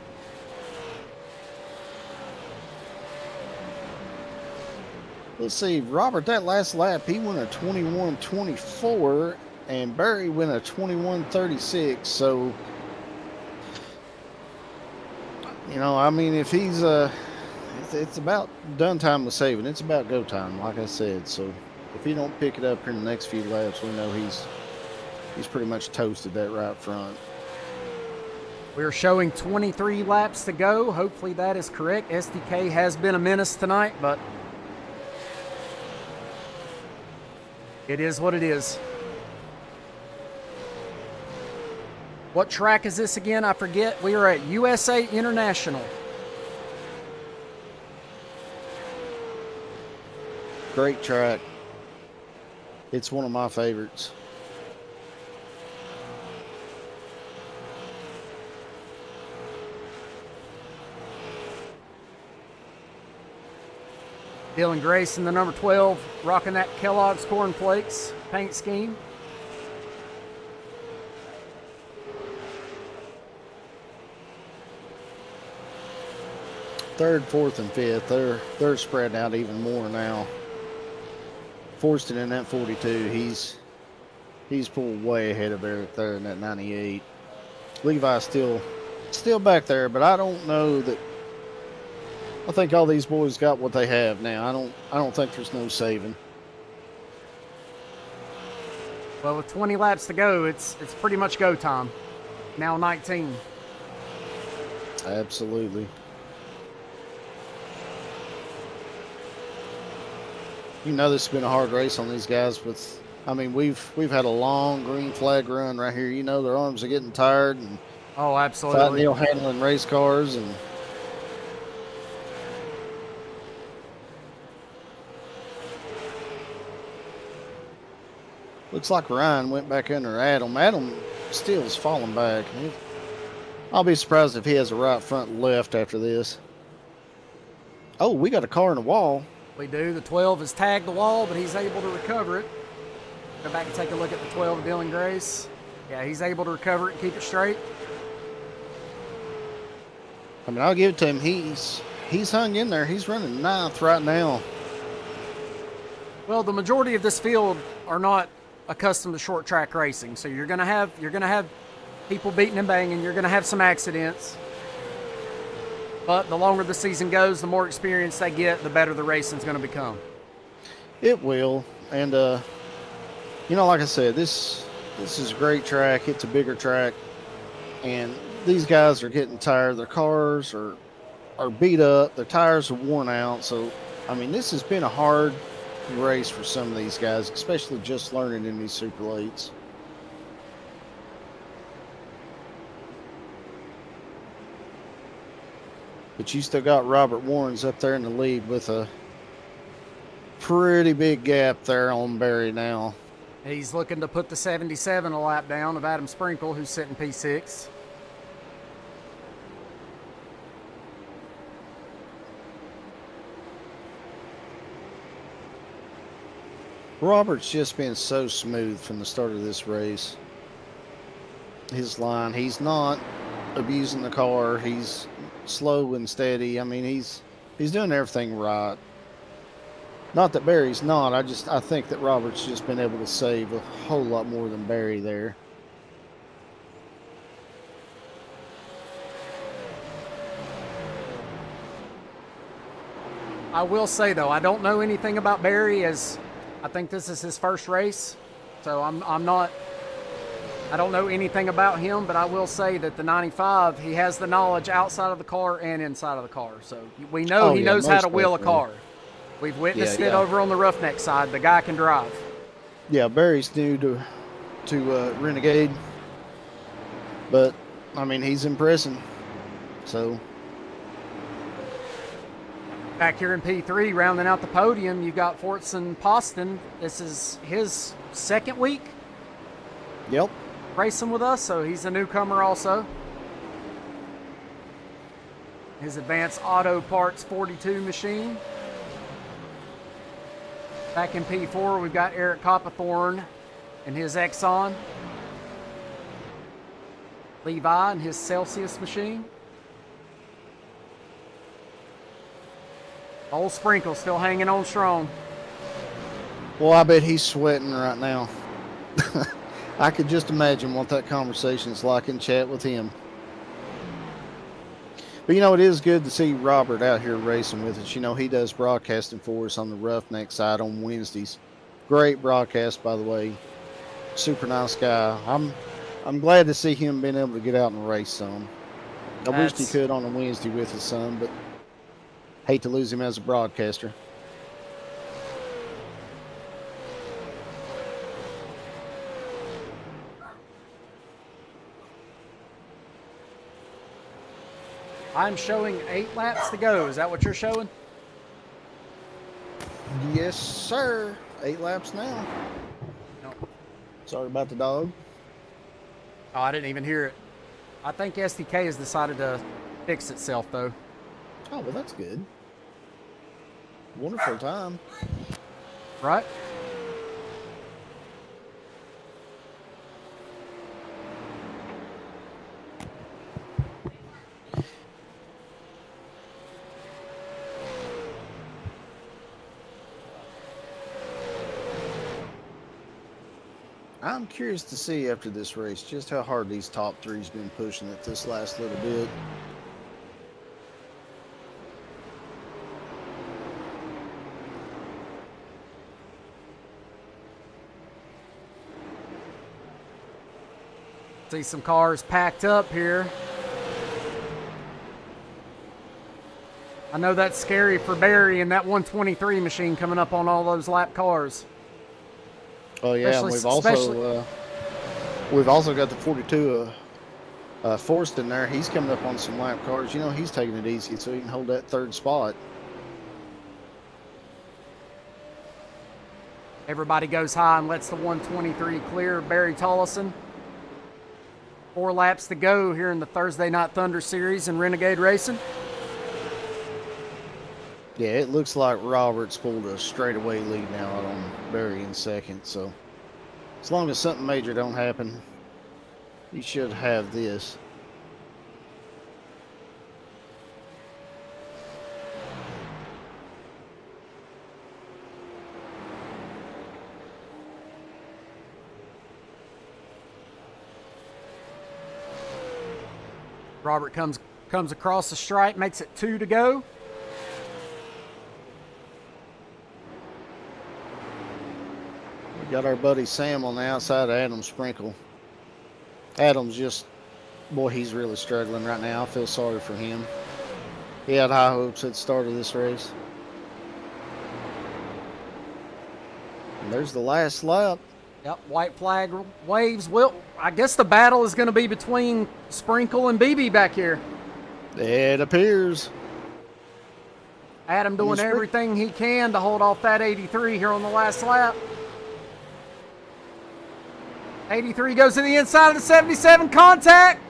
Let's see, Robert, that last lap, he went a 21:24, and Barry went a 21:36. So, I mean, if he's, it's about done time with saving. It's about go time, like I said. So, if he don't pick it up here in the next few laps, we know he's pretty much toasted that right front. We're showing 23 laps to go. Hopefully that is correct. SDK has been a menace tonight, but it is what it is. What track is this again? I forget. We are at USA International. Great track. It's one of my favorites. Dylan Grace in the number 12, rocking that Kellogg's Corn Flakes paint scheme. Third, fourth, and fifth, they're spread out even more now. Forston in that 42, he's pulled way ahead of Eric there in that 98. Levi's still back there, but I don't know that. I think all these boys got what they have now. I don't think there's no saving. Well, with 20 laps to go, it's pretty much go time. Now 19. Absolutely. You know this has been a hard race on these guys, but I mean we've had a long green flag run right here. You know their arms are getting tired and Oh, absolutely. handling race cars and looks like Ryan went back under Adam. Adam still is falling back. I'll be surprised if he has a right front left after this. Oh, we got a car in the wall. We do. The 12 has tagged the wall, but he's able to recover it. Go back and take a look at the 12 of Dylan Grace. Yeah, he's able to recover it and keep it straight. I mean, I'll give it to him. He's hung in there. He's running ninth right now. Well, the majority of this field are not accustomed to short track racing, so you're gonna have people beating and banging. You're gonna have some accidents. But the longer the season goes, the more experience they get, the better the racing's going to become. It will. And, you know, like I said, this is a great track. It's a bigger track. And these guys are getting tired. Their cars are beat up. Their tires are worn out. So, I mean, this has been a hard race for some of these guys, especially just learning in these super lates. But you still got Robert Warrens up there in the lead with a pretty big gap there on Barry now. He's looking to put the 77 a lap down of Adam Sprinkle, who's sitting P6. Robert's just been so smooth from the start of this race. His line, he's not abusing the car. He's slow and steady. I mean, he's doing everything right. Not that Barry's not. I think that Robert's just been able to save a whole lot more than Barry there. I will say though, I don't know anything about Barry, as I think this is his first race, so I don't know anything about him, but I will say that the 95, he has the knowledge outside of the car and inside of the car. So we know he knows how to wheel a car. We've witnessed it over on the Ruff-Neck side. The guy can drive. Yeah, Barry's new to Renegade, but I mean he's impressing. So back here in P3, rounding out the podium, you've got Fortson Poston. This is his second week. Yep. Racing with us, so he's a newcomer also. His Advanced Auto Parts 42 machine. Back in P4, we've got Eric Coppathorn and his Exxon. Levi and his Celsius machine. Old Sprinkle still hanging on strong. Well, I bet he's sweating right now. I could just imagine what that conversation's like in chat with him. But, you know, it is good to see Robert out here racing with us. You know, he does broadcasting for us on the Ruff-Neck side on Wednesdays. Great broadcast, by the way. Super nice guy. I'm glad to see him being able to get out and race some. I wished he That's- could on a Wednesday with his son, but hate to lose him as a broadcaster. I'm showing 8 laps to go. Is that what you're showing? Yes, sir. 8 laps now. No. Sorry about the dog. Oh, I didn't even hear it. I think SDK has decided to fix itself, though. Oh, well, that's good. Wonderful time. Right? I'm curious to see after this race just how hard these top three's been pushing it this last little bit. See some cars packed up here. I know that's scary for Barry and that 123 machine coming up on all those lap cars. Oh yeah, and we've also got the 42 Forrest in there. He's coming up on some lap cars. You know, he's taking it easy so he can hold that third spot. Everybody goes high and lets the 123 clear. Barry Tollison. 4 laps to go here in the Thursday Night Thunder Series in Renegade Racing. Yeah, it looks like Roberts pulled a straightaway lead now out on Barry in second. So as long as something major don't happen, he should have this. Robert comes across the stripe, makes it 2 to go. We got our buddy Sam on the outside of Adam Sprinkle. Adam's just, boy, he's really struggling right now. I feel sorry for him. He had high hopes at the start of this race. And there's the last lap. Yep, white flag waves. Well, I guess the battle is going to be between Sprinkle and BB back here. It appears. Adam doing everything he can to hold off that 83 here on the last lap. 83 goes to the inside of the 77, contact.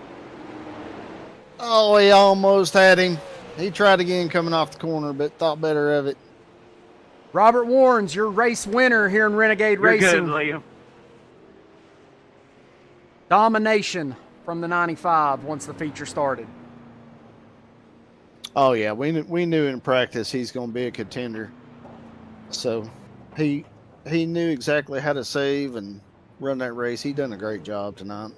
Oh, he almost had him. He tried again coming off the corner, but thought better of it. Robert Warren's your race winner here in Renegade Racing. Good, Liam. Domination from the 95 once the feature started. Oh yeah, we knew in practice he's going to be a contender. So he knew exactly how to save and run that race. He done a great job tonight.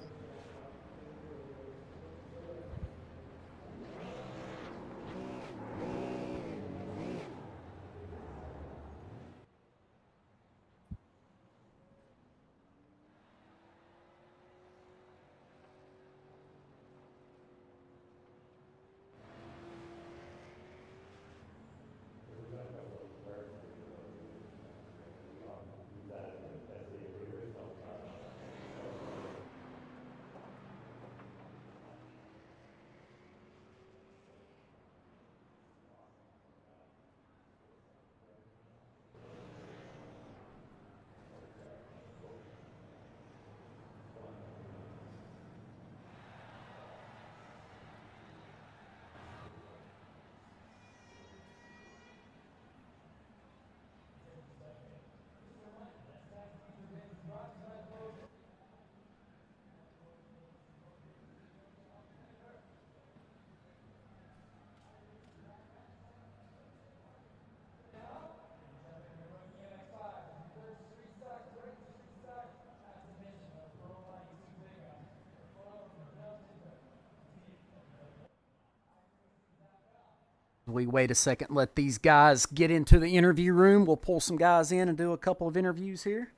We wait a second, let these guys get into the interview room. We'll pull some guys in and do a couple of interviews here.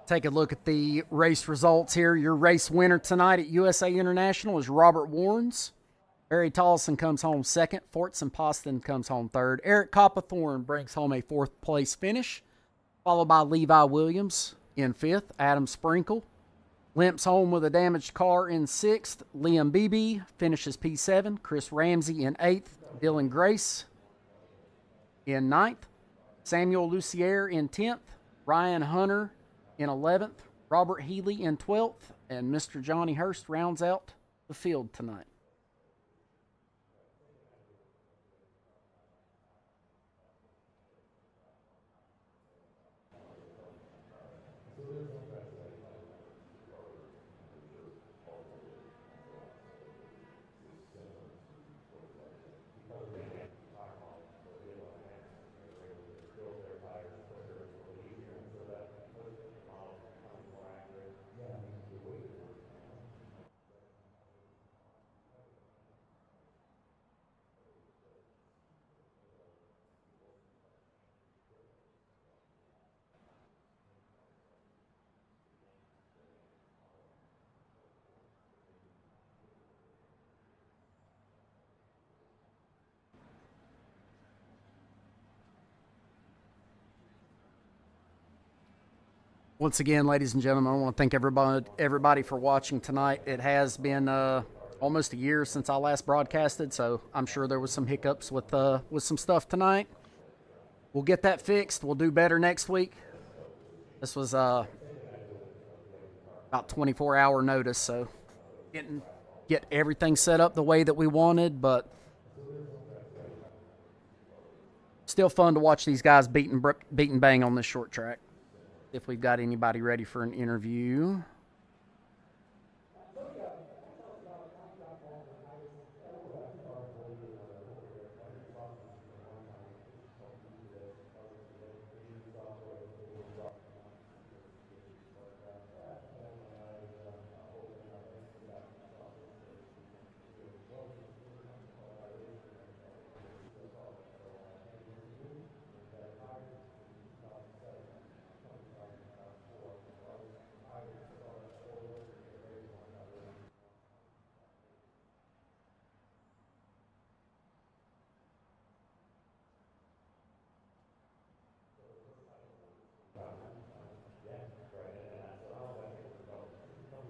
Take a look at the race results here. Your race winner tonight at USA International is Robert Warrens. Barry Tolson comes home second. Fortson Poston comes home third. Eric Coppathorne brings home a fourth place finish, followed by Levi Williams in fifth. Adam Sprinkle limps home with a damaged car in sixth. Liam Beebe finishes P7. Chris Ramsey in eighth. Dylan Grace in ninth. Samuel Lucier in 10th. Ryan Hunter in 11th. Robert Healy in 12th. And Mr. Johnny Hurst rounds out the field tonight. Once again, ladies and gentlemen, I want to thank everybody for watching tonight. It has been almost a year since I last broadcasted, so I'm sure there was some hiccups with some stuff tonight. We'll get that fixed. We'll do better next week. This was about 24-hour notice, so didn't get everything set up the way that we wanted, but still fun to watch these guys beat and bang on this short track. If we've got anybody ready for an interview.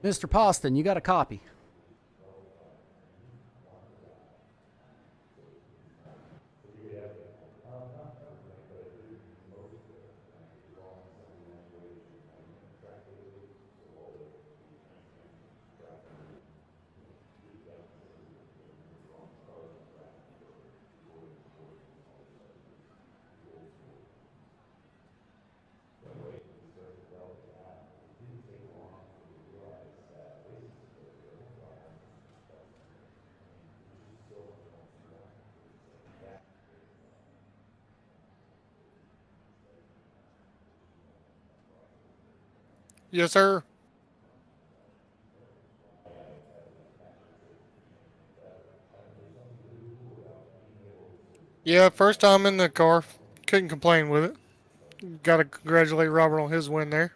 Mr. Poston, you got a copy. Yes, sir. Yeah, first time in the car. Couldn't complain with it. Got to congratulate Robert on his win there.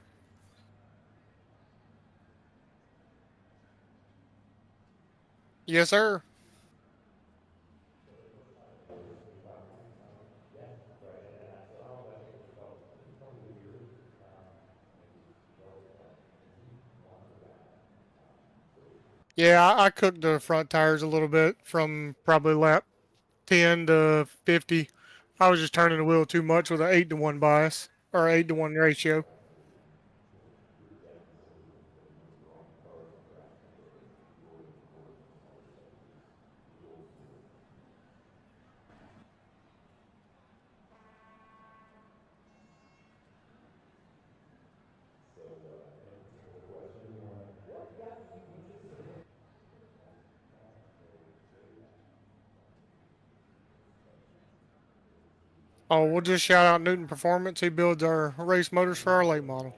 Yes, sir. Yeah, I cooked the front tires a little bit from probably lap 10 to 50. I was just turning the wheel too much with an 8-to-1 bias or 8-to-1 ratio. Oh, we'll just shout out Newton Performance. He builds our race motors for our late model.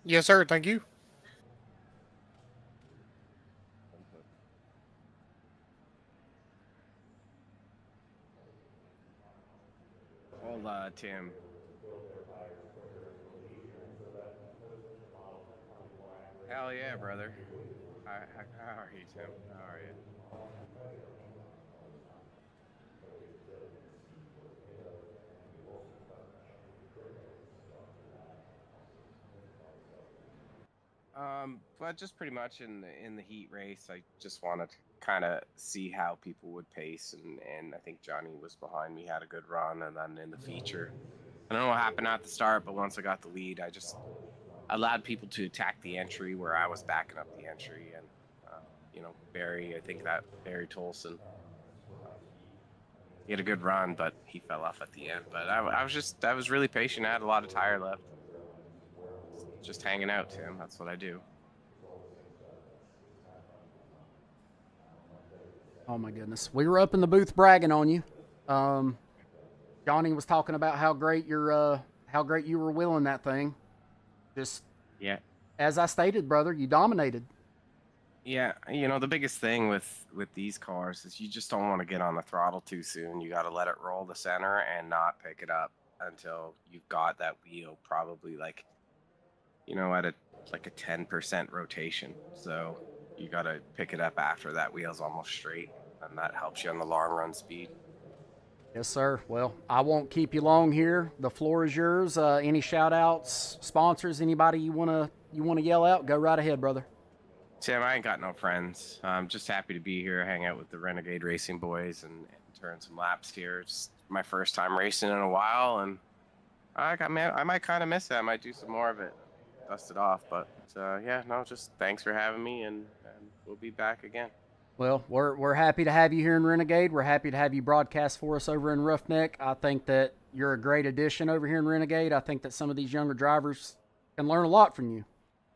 Yes, sir. Thank you. Tim. Hell yeah, brother. How are you, Tim? How are you? But just pretty much in the heat race, I just wanted to kind of see how people would pace, and I think Johnny was behind me, had a good run, and then in the feature, I don't know what happened at the start, but once I got the lead, I just allowed people to attack the entry where I was backing up the entry, and Barry, I think that Barry Tolson, he had a good run, but he fell off at the end. But I was really patient. I had a lot of tire left, just hanging out, Tim. That's what I do. Oh my goodness, we were up in the booth bragging on you. Johnny was talking about how great you were wheeling that thing. Just Yeah. as I stated, brother, you dominated. Yeah, the biggest thing with these cars is you just don't want to get on the throttle too soon. You got to let it roll the center and not pick it up until you've got that wheel probably like, at a 10% rotation. So you got to pick it up after that wheel's almost straight, and that helps you on the long run speed. Yes, sir. Well, I won't keep you long here. The floor is yours. Any shout outs, sponsors, anybody you wanna yell out? Go right ahead, brother. Tim, I ain't got no friends. I'm just happy to be here, hang out with the Renegade Racing boys, and turn some laps here. It's my first time racing in a while, and I might kind of miss it. I might do some more of it, dust it off. But just thanks for having me, and we'll be back again. Well, we're happy to have you here in Renegade. We're happy to have you broadcast for us over in Ruff-Neck. I think that you're a great addition over here in Renegade. I think that some of these younger drivers can learn a lot from you.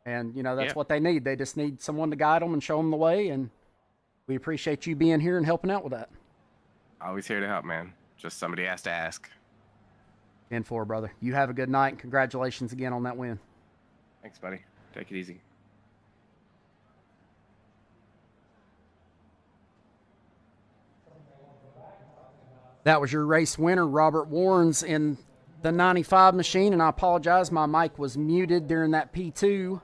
And, that's what they need. They just need someone to guide them and show them the way. And we appreciate you being here and helping out with that. Always here to help, man. Just somebody has to ask. 10-4, brother. You have a good night, and congratulations again on that win. Thanks, buddy. Take it easy. That was your race winner, Robert Warrens, in the 95 machine. And I apologize, my mic was muted during that P2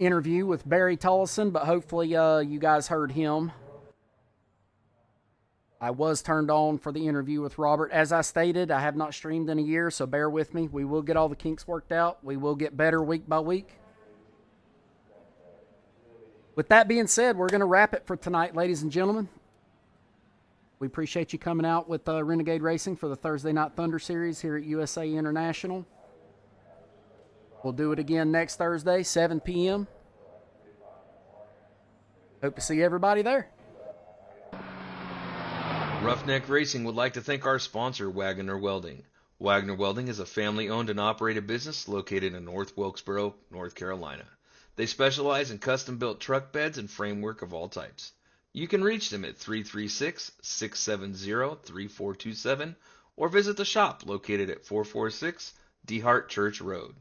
interview with Barry Tollison, but hopefully you guys heard him. I was turned on for the interview with Robert. As I stated, I have not streamed in a year, so bear with me. We will get all the kinks worked out. We will get better week by week. With that being said, we're going to wrap it for tonight, ladies and gentlemen. We appreciate you coming out with Renegade Racing for the Thursday Night Thunder Series here at USA International. We'll do it again next Thursday, 7 p.m. Hope to see everybody there. Ruff-Neck Racing would like to thank our sponsor, Wagner Welding. Wagner Welding is a family-owned and operated business located in North Wilkesboro, North Carolina. They specialize in custom-built truck beds and framework of all types. You can reach them at 336-670-3427 or visit the shop located at 446 DeHart Church Road.